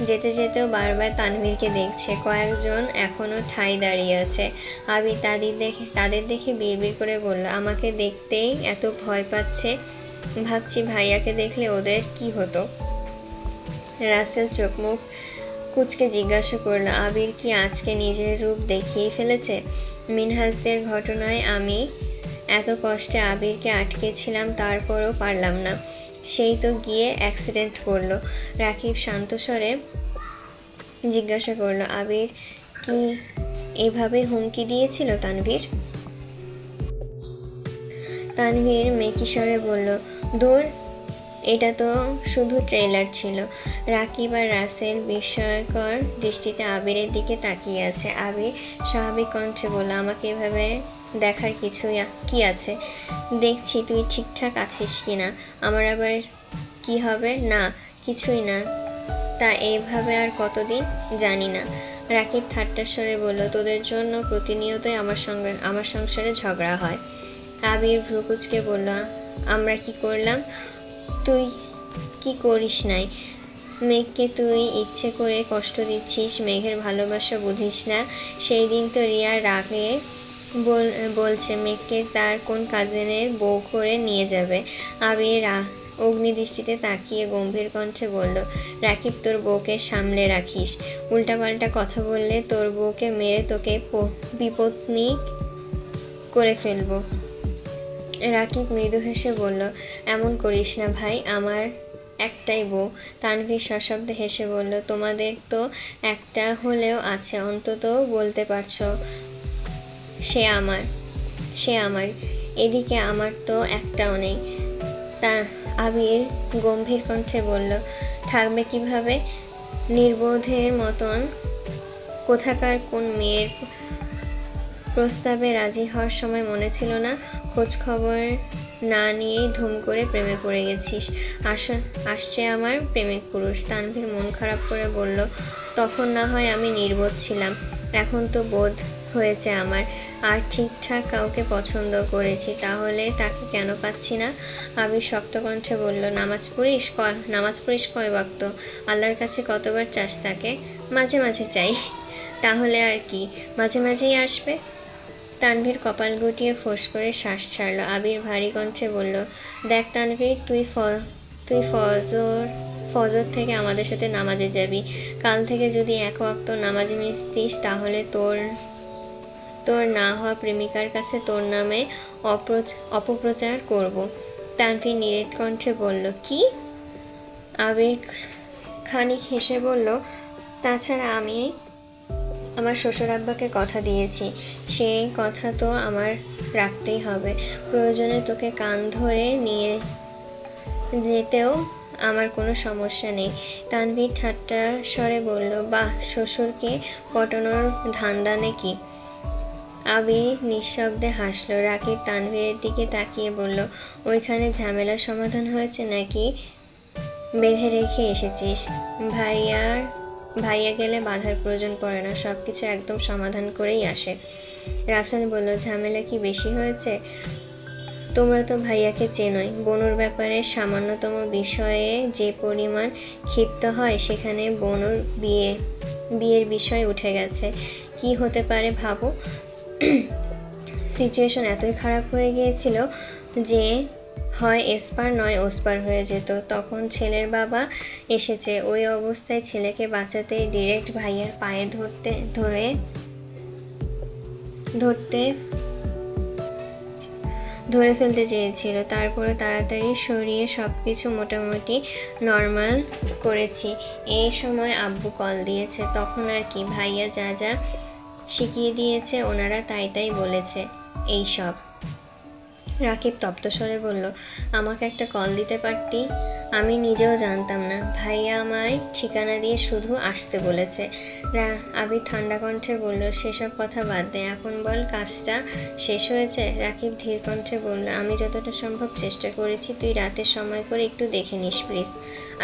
যেতে যেতেও বারবার তানভীরকে দেখছে। কয়েকজন এখনো ঠাই দাঁড়িয়ে আছে। আবির তাদের দেখে বিড়বিড় করে বলল, আমাকে দেখতেই এত ভয় পাচ্ছে, ভাবছি ভাইয়াকে দেখলে ওদের কি হতো। রাসেল চোখ মুখ কুচকে জিজ্ঞাসা করলো, আবির কি আজকে নিজের রূপ দেখিয়ে ফেলেছে? মিনহাজদের ঘটনায় আমি এত কষ্টে আবিরকে আটকেছিলাম, তারপরও পারলাম না, সেই তো গিয়ে অ্যাক্সিডেন্ট করলো। রাকিব শান্ত স্বরে জিজ্ঞাসা করলো, আবির কি এভাবে হুমকি দিয়েছিল তানভীর? তানভীর মেকি স্বরে বলল, দূর, এটা তো শুধু ট্রেলার ছিল। রাকিব আর রাসেল বিস্ময়কর দৃষ্টিতে আবিরের দিকে তাকিয়ে আছে। আবির স্বাভাবিক কণ্ঠে বলল, আমাকে এভাবে দেখার কি আছে? দেখছি তুই ঠিকঠাক আছিস কিনা। আমার আবার কি হবে? না, কিছুই না। তা এইভাবে আর কতদিন? জানি না। রাকিব ঠাট্টার স্বরে বলল, তোদের জন্য প্রতিনিয়তই আমার সংসারে ঝগড়া হয়। আবির ভ্রুকুচকে বলল, আমরা কি করলাম? তুই কি করিস নাই? মেঘকে তুই ইচ্ছে করে কষ্ট দিচ্ছিস, মেঘের ভালোবাসা বুঝিস না। সেই দিন তো রিয়া রাগে বলছে মেঘকে তার কোন কাজিনের বউ করে নিয়ে যাবে। আবির অগ্নিদৃষ্টিতে তাকিয়ে গম্ভীর কণ্ঠে বলল, রাকিব, তোর বউকে সামলে রাখিস। উল্টাপাল্টা কথা বললে তোর বউকে মেরে তোকে বিপত্নী করে ফেলবো। রাকিব মৃদু হেসে বলল, এমন করিস না ভাই, আমার একটাই বউ। তানভীর সশব্দে হেসে বলল, তোমাদের তো একটা হলেও আছে, অন্তত বলতে পারছো সে আমার। এদিকে আমার তো একটাও নেই। তা আবির গম্ভীর কণ্ঠে বলল, থাকবে কিভাবে? নির্বোধের মতন কোথাকার কোন মেয়ের প্রস্তাবে রাজি হওয়ার সময় মনে ছিল না? খোঁজ খবর না নিয়েই ধুম করে প্রেমে পড়ে গেছিস। আসছে আমার প্রেমিক পুরুষ। তানভীর মন খারাপ করে বলল, তখন না হয় আমি নির্বোধ ছিলাম, এখন তো বোধ হয়েছে আমার, আর ঠিকঠাক কাউকে পছন্দ করেছি, তাহলে তাকে কেন পাচ্ছি না? আবির শক্ত কণ্ঠে বলল, নামাজ পড়িস কয় ওয়াক্ত? আল্লাহর কাছে কতবার চাস তাকে? মাঝে মাঝে চাই। তাহলে আর কি, মাঝে মাঝেই আসবে। তানভীর কপাল গুটিয়ে ফোঁস করে শ্বাস ছাড়ল। আবির ভারী কণ্ঠে বলল, দেখ তানভীর, তুই ফজর থেকে আমাদের সাথে নামাজে যাবি। কাল থেকে যদি এক ওয়াক্ত নামাজ মিস দিস, তাহলে তোর না হওয়া প্রেমিকার কাছে তোর নামে অপপ্রচার করব। তানভীর নিরেট কণ্ঠে বলল, কি? আবির খানিক হেসে বলল, তাছাড়া আমি আমার শ্বশুর আব্বাকে কথা দিয়েছি, সেই কথা তো আমার রাখতেই হবে। প্রয়োজনে তোকে কান ধরে নিয়ে যেতেও আমার কোনো সমস্যা নেই। তানভীর ঠাট্টা স্বরে বলল, বাহ, শ্বশুরকে পটানোর ধান্দা নাকি? আবির নিঃশব্দে হাসলো। রাকিব তানভীরের দিকে তাকিয়ে বলল, ওইখানে ঝামেলার সমাধান হয়েছে নাকি বেঁধে রেখে এসেছিস? ভাইয়া গেলে বাধার প্রয়োজন পড়ে না, সবকিছু একদম সমাধান করেই আসে। রাসেল বলল, ঝামেলা কি বেশি হয়েছে? তোমরা তো ভাইয়াকে চেনোই, বনুর ব্যাপারে সামান্যতম বিষয়ে যে পরিমাণ ক্ষিপ্ত হয়, সেখানে বনুর বিয়ের বিষয় উঠে গেছে। কি হতে পারে ভাবো? সিচুয়েশন এতই খারাপ হয়ে গিয়েছিল যে হয় এসপার নয় ওসপার হয়ে যেত। তখন ছেলের বাবা এসেছে, ওই অবস্থায় ছেলেকে বাঁচাতে ডিরেক্ট ভাইয়ার পায়ে ধরে ফেলতে চেয়েছিল। তারপরে তাড়াতাড়ি সরিয়ে সবকিছু মোটামুটি নর্মাল করেছি। এই সময় আব্বু কল দিয়েছে, তখন আর কি, ভাইয়া যা যা শিখিয়ে দিয়েছে ওনারা তাই বলেছে এই সব। রাকিব তপ্ত স্বরে বলল, আমাকে একটা কল দিতে পারতি, আমি নিজেও জানতাম না। ভাইয়া আমায় ঠিকানা দিয়ে শুধু আসতে বলেছে। আবির ঠান্ডা কণ্ঠে বলল, সেসব কথা বাদ দে, এখন বল কাজটা শেষ হয়েছে? রাকিব ধীর কণ্ঠে বলল, আমি যতটা সম্ভব চেষ্টা করেছি, তুই রাতে সময় করে একটু দেখে নিস প্লিজ।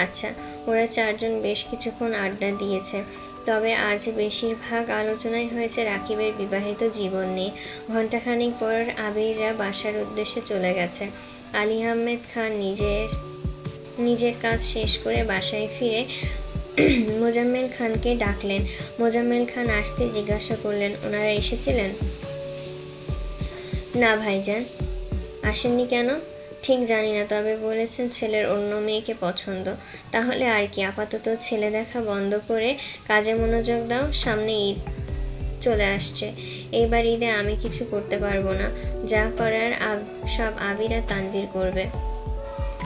আচ্ছা। ওরা চারজন বেশ কিছুক্ষণ আড্ডা দিয়েছে, তবে আজ বেশিরভাগ আলোচনাই হয়েছে রাকিবের বিবাহিত জীবন নিয়ে। ঘণ্টাখানিক পর আবিররা বাসার উদ্দেশ্যে চলে গেছে। আলী আহমেদ খান নিজের নিজের কাজ শেষ করে বাসায় ফিরে মোজাম্মেল খানকে ডাকলেন। মোজাম্মেল খান আসতে জিজ্ঞাসা করলেন, ওনারা এসেছিলেন? না ভাইজান। আসেননি কেন? ঠিক জানি না, তবে বলেছেন ছেলের অন্য মেয়েকে পছন্দ। তাহলে আর কি, আপাতত ছেলে দেখা বন্ধ করে কাজে মনোযোগ দাও। সামনে ঈদ চলে আসছে। এইবার ঈদে আমি কিছু করতে পারবো না। যা করার সব আবির আর তানভীর করবে।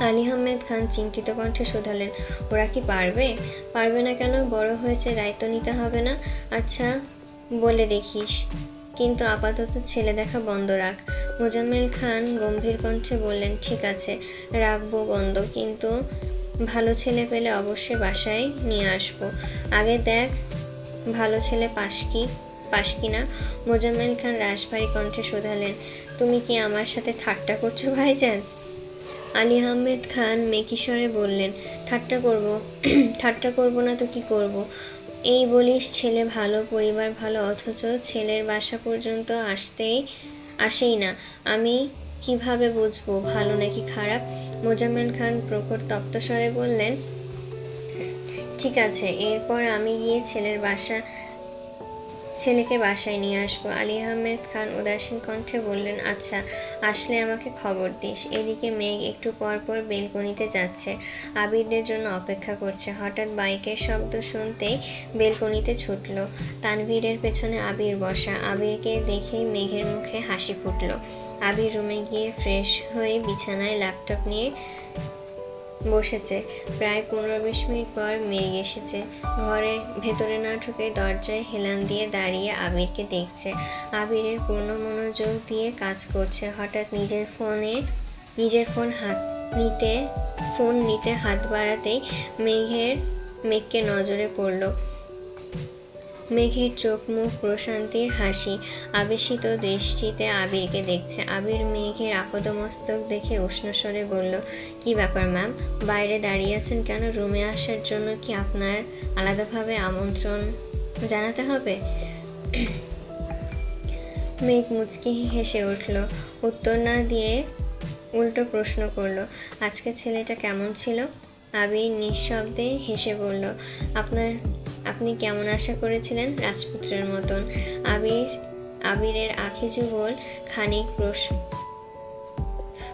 আলী আহমেদ খান চিন্তিত কণ্ঠে শুধালেন, ওরা কি পারবে? পারবে না কেন? বড় হয়েছে, দায়িত্ব নিতে হবে না? আচ্ছা, বলে দেখিস, কিন্তু আপাতত ছেলে দেখা বন্ধ রাখ। মোজাম্মেল খান গম্ভীর কণ্ঠে বললেন, ঠিক আছে, রাখবো বন্ধ, কিন্তু ভালো ছেলে পেলে অবশ্যই বাসায় নিয়ে আসবো। আগে দেখ ভালো ছেলে পাস কিনা। মোজাম্মেল খান রাশভারী কণ্ঠে শুধালেন, তুমি কি আমার সাথে ঠাট্টা করছো ভাইজান? আলী আহমেদ খান মেকিস্বরে বললেন, ঠাট্টা করব না তো কি করব? এই বলিস ছেলে ভালো, পরিবার ভালো, অথচ ছেলের বাসা পর্যন্ত আসেই না। আমি কিভাবে বুঝবো ভালো নাকি খারাপ? মোজাম্মেল খান প্রখর তপ্ত স্বরে বললেন, ঠিক আছে, এরপর আমি গিয়ে ছেলেকে বাসায় নিয়ে আসবো। আলী আহমেদ খান উদাসীন কণ্ঠে বললেন, আচ্ছা, আসলে আমাকে খবর দিস। এদিকে মেঘ একটু পর পর বেলকনিতে যাচ্ছে, আবিরদের জন্য অপেক্ষা করছে। হঠাৎ বাইকের শব্দ শুনতেই বেলকনিতে ছুটল। তানভীরের পেছনে আবির বসা। আবিরকে দেখেই মেঘের মুখে হাসি ফুটল। আবির রুমে গিয়ে ফ্রেশ হয়ে বিছানায় ল্যাপটপ নিয়ে বসেছে। প্রায় 15-20 মিনিট পর মেঘ এসেছে। ঘরে ভেতরে না ঢুকে দরজায় হেলান দিয়ে দাঁড়িয়ে আবিরকে দেখছে। আবিরের পূর্ণ মনোযোগ দিয়ে কাজ করছে। হঠাৎ নিজের ফোন নিতে হাত বাড়াতেই মেঘকে নজরে পড়ল। মেঘের চোখ মুখ প্রশান্তির হাসি, আবেশিত দৃষ্টিতে আবিরকে দেখছে। আবির মেঘের আপদমস্তক দেখে উষ্ণ স্বরে বলল, কি ব্যাপার ম্যাম, বাইরে দাঁড়িয়ে আছেন কেন? রুমে আসার জন্য কি আপনার আলাদাভাবে আমন্ত্রণ জানাতে হবে? মেঘ মুচকি হেসে উঠল। উত্তর না দিয়ে উল্টো প্রশ্ন করল, আজকে ছেলেটা কেমন ছিল? আবির নিঃশব্দে হেসে বলল, আপনি কেমন আশা করেছিলেন? রাজপুত্রের মতন। আবিরের আখি যুগল খানিক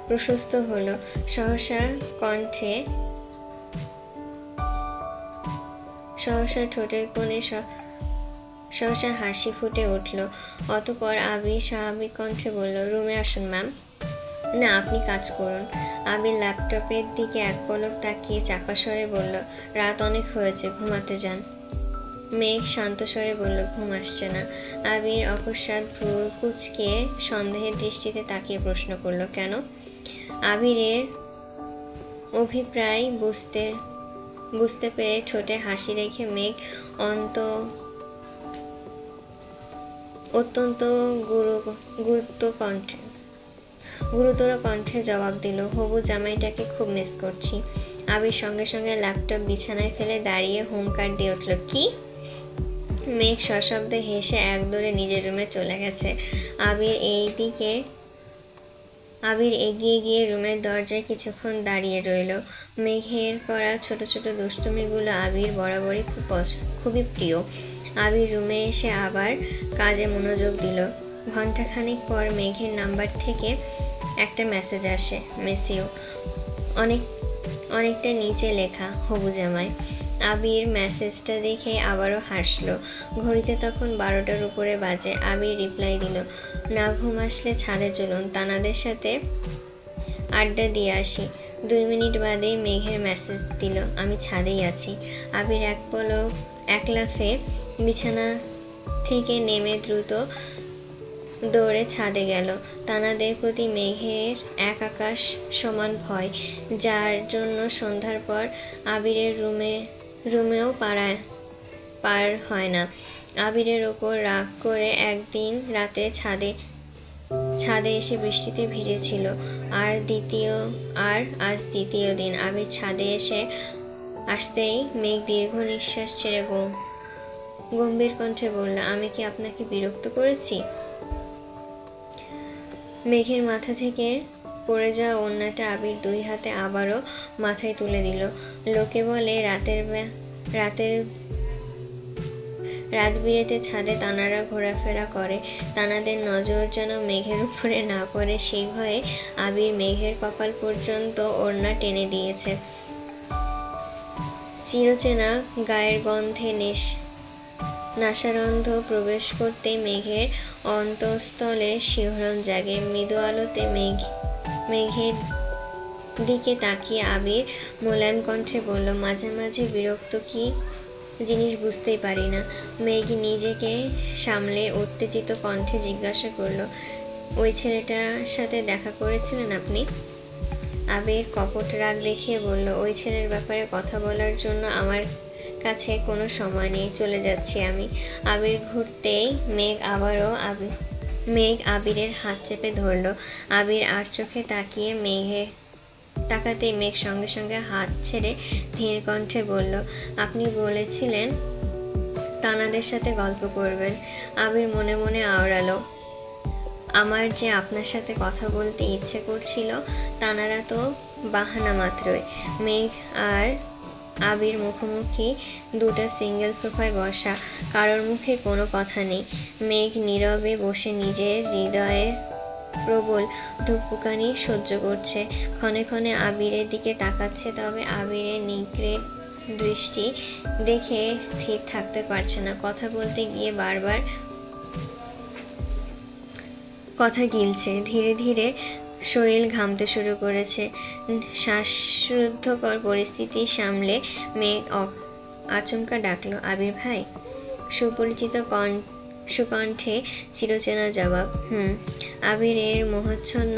প্রশস্ত হলো। সহসা ঠোঁটের কোণে সহসা হাসি ফুটে উঠল। অতঃপর আবির স্বাভাবিক কণ্ঠে বলল, রুমে আসুন ম্যাম। না, আপনি কাজ করুন। আবির ল্যাপটপের দিকে এক পলক তাকিয়ে চাপা স্বরে বলল, রাত অনেক হয়েছে, ঘুমাতে যান। মেঘ শান্ত স্বরে বলল, ঘুম আসছে না। আবির অকস্মাৎ ভ্রু কুঁচকে সন্দেহের দৃষ্টিতে তাকিয়ে প্রশ্ন করল, কেন? আবিরের অভিপ্রায় বুঝতে পেরে ঠোঁটে হাসি রেখে মেঘ অত্যন্ত গুরুতর কণ্ঠে জবাব দিল, হবু জামাইটাকে খুব মিস করছি। আবির সঙ্গে সঙ্গে ল্যাপটপ বিছানায় ফেলে দাঁড়িয়ে হুঙ্কার দিয়ে উঠল, কি? মেঘ সশব্দে হেসে একদৌড়ে নিজের রুমে চলে গেছে। আবির এগিয়ে গিয়ে রুমের দরজায় কিছুক্ষণ দাঁড়িয়ে রইল। মেঘের করা ছোট ছোট দুষ্টুমিগুলো আবির বরাবরই খুবই প্রিয়। আবির রুমে এসে আবার কাজে মনোযোগ দিল। ঘণ্টাখানেক পর মেঘের নাম্বার থেকে একটা মেসেজ আসে, মেসিও, অনেকটা নিচে লেখা, হবু জামাই। আবির মেসেজটা দেখে আবারও হাসলো। ঘড়িতে তখন 12টার উপরে বাজে। আবির রিপ্লাই দিল, না ঘুম আসলে ছাদে চলুন, তানাদের সাথে আড্ডা দিয়ে আসি। 2 মিনিট বাদেই মেঘের মেসেজ দিল, আমি ছাদেই আছি। আবির এক লাফে বিছানা থেকে নেমে দ্রুত দৌড়ে ছাদে গেল। তানাদের প্রতি মেঘের এক আকাশ সমান ভয়, যার জন্য সন্ধ্যার পর আবিরের রুমেও পার হয় না। আবিরের ওপর রাগ করে একদিন রাতে ছাদে এসে বৃষ্টিতে ভিজেছিল। আর আজ দ্বিতীয় দিন। আবির ছাদে আসতেই মেঘ দীর্ঘ নিঃশ্বাস ছেড়ে গম্ভীর কণ্ঠে বলল, আমি কি আপনাকে বিরক্ত করেছি? মেঘের মাথা থেকে পড়ে যাওয়া ওড়নাটা আবির 2 হাতে আবারও মাথায় তুলে দিল। লোকে বলে রাত বিরেতে ছাদে তানারা ঘোরাফেরা করে, তানাদের নজর যেন মেঘের উপরে না পড়ে সেই ভয়ে আবির মেঘের কপাল পর্যন্ত ওড়না টেনে দিয়েছে। চিরচেনা গায়ের গন্ধে নাসারন্ধ প্রবেশ করতে মেঘের অন্তঃস্থলে শিহরণ জাগে। মৃদু আলোতে মেঘের দিকে তাকিয়ে আবির মোলায়েম কণ্ঠে বলল, মাঝে মাঝে বিরক্ত কি জিনিস বুঝতেই পারি না। মেঘ নিজেকে সামলে উত্তেজিত কণ্ঠে জিজ্ঞাসা করল, ওই ছেলেটার সাথে দেখা করেছিলেন আপনি? আবির কপট রাগ দেখিয়ে বলল, ওই ছেলের ব্যাপারে কথা বলার জন্য আমার কাছে কোনো সময় নেই, চলে যাচ্ছি আমি। আবির ঘুরতেই মেঘ আবিরের হাত চেপে ধরল। আবির আর চোখে তাকাতেই মেঘ সঙ্গে সঙ্গে হাত ছেড়ে ধীর কণ্ঠে বলল, আপনি বলেছিলেন তানাদের সাথে গল্প করবেন। আবির মনে মনে আওড়ালো, আমার যে আপনার সাথে কথা বলতে ইচ্ছে করছিল, তানারা তো বাহানা মাত্রই। মেঘ আর আবির মুখোমুখি, দুটো সিঙ্গেল সোফায় বসা, কারোর মুখে কোনো কথা নেই। মেঘ নীরবে বসে নিজের হৃদয়ের প্রবল ধুকপুকানি সহ্য করছে। ক্ষণে ক্ষণে আবিরের দিকে তাকাচ্ছে, তবে আবিরের নিগ্রেট দৃষ্টি দেখে স্থির থাকতে পারছে না। কথা বলতে গিয়ে বারবার কথা গিলছে। ধীরে ধীরে শরীর ঘামতে শুরু করেছে। শ্বাসরুদ্ধকর পরিস্থিতি সামলে মেঘ আচমকা ডাকলো, আবির ভাই। সুপরিচিত সুকণ্ঠে চিরচেনা জবাব, আবিরের মোহাচ্ছন্ন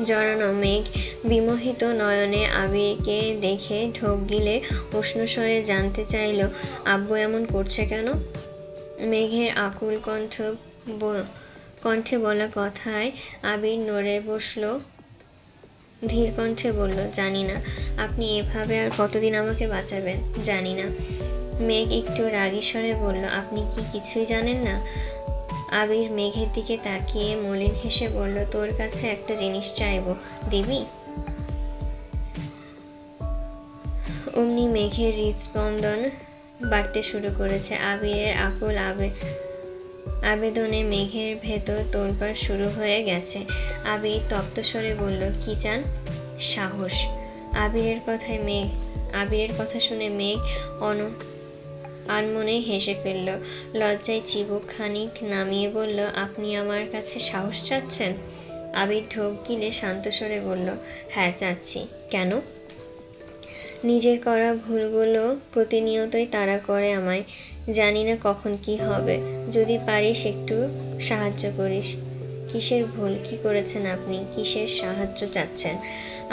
জড়ানো মেঘ বিমোহিত নয়নে আবিরকে দেখে ঢোক গিলে উষ্ণ স্বরে জানতে চাইল, আব্বু এমন করছে কেন? মেঘের আকুল কণ্ঠে বলা কথায় আবির নড়ে বসল। ধীর কণ্ঠে বলল, জানি না। আপনি এভাবে আর কতদিন আমাকে বাঁচাবেন? জানি না। মেঘ একটু রাগী স্বরে বলল, আপনি কি কিছুই জানেন না? আবির মেঘের দিকে তাকিয়ে মলিন হেসে বলল, তোর কাছে একটা জিনিস চাইবো, দিবি? অমনি মেঘের হৃদস্পন্দন বাড়তে শুরু করেছে। আবিরের আকুল আবেদনে মেঘের ভেতর তোলপাড় শুরু হয়ে গেছে। আবির তপ্ত স্বরে বলল, কি চান? সাহস। আবিরের কথা শুনে মেঘ আনমনে হেসে ফেলল। লজ্জায় চিবুক খানিক নামিয়ে বলল, আপনি আমার কাছে সাহস চাচ্ছেন? আবির ঢোক গিলে শান্ত স্বরে বলল, হ্যাঁ চাচ্ছি। কেন? নিজের করা ভুলগুলো প্রতিনিয়তই তাড়া করে আমায়। জানি না কখন কি হবে, যদি পারিস একটু সাহায্য করিস। কিসের ভুল? কি করেছেন আপনি? কিসের সাহায্য চাচ্ছেন?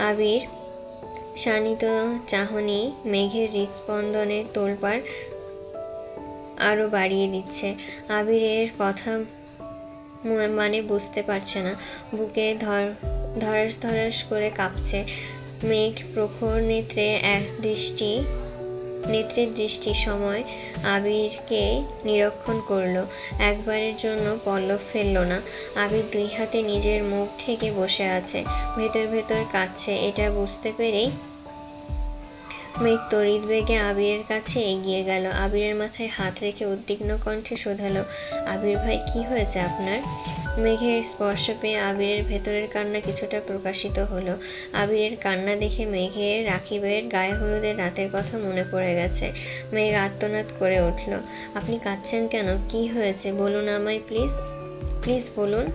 আবির শানিত চাহনি মেঘের হৃদস্পন্দনের তোলপাড় আরো বাড়িয়ে দিচ্ছে। আবিরের কথা মানে বুঝতে পারছে না, বুকে ধরাস ধরাস করে কাঁপছে। মেঘ প্রখর নেত্রের দৃষ্টি সময় আবিরকে নিরীক্ষণ করল। একবারের জন্য পল্লব ফেলল না। আবির 2 হাতে নিজের মুখ ঢেকে বসে আছে, ভেতর ভেতর কাঁদছে। এটা বুঝতে পেরেই মেঘ তড়িৎ বেগে আবিরের কাছে এগিয়ে গেল। আবিরের মাথায় হাত রেখে উদ্বিগ্ন কণ্ঠে শোধালো, আবির ভাই, কি হয়েছে আপনার? মেঘের স্পর্শ পেয়ে আবিরের ভেতরের কান্না কিছুটা প্রকাশিত হলো। আবিরের কান্না দেখে মেঘের রাকিবের গায়ে হলুদের রাতের কথা মনে পড়ে গেছে। মেঘ আর্তনাদ করে উঠল, আপনি কাঁদছেন কেন? কি হয়েছে বলুন আমায়, প্লিজ, প্লিজ বলুন।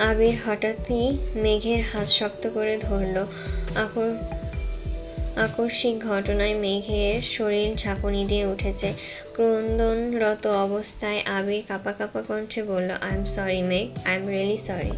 আবির হঠাৎই মেঘের হাত শক্ত করে ধরল। আকস্মিক ঘটনায় মেঘের শরীর ঝাঁকুনি দিয়ে উঠেছে। ক্রন্দনরত অবস্থায় আবির কাঁপা কাঁপা কণ্ঠে বলল, আই এম সরি মেঘ, আই এম রিয়েলি সরি।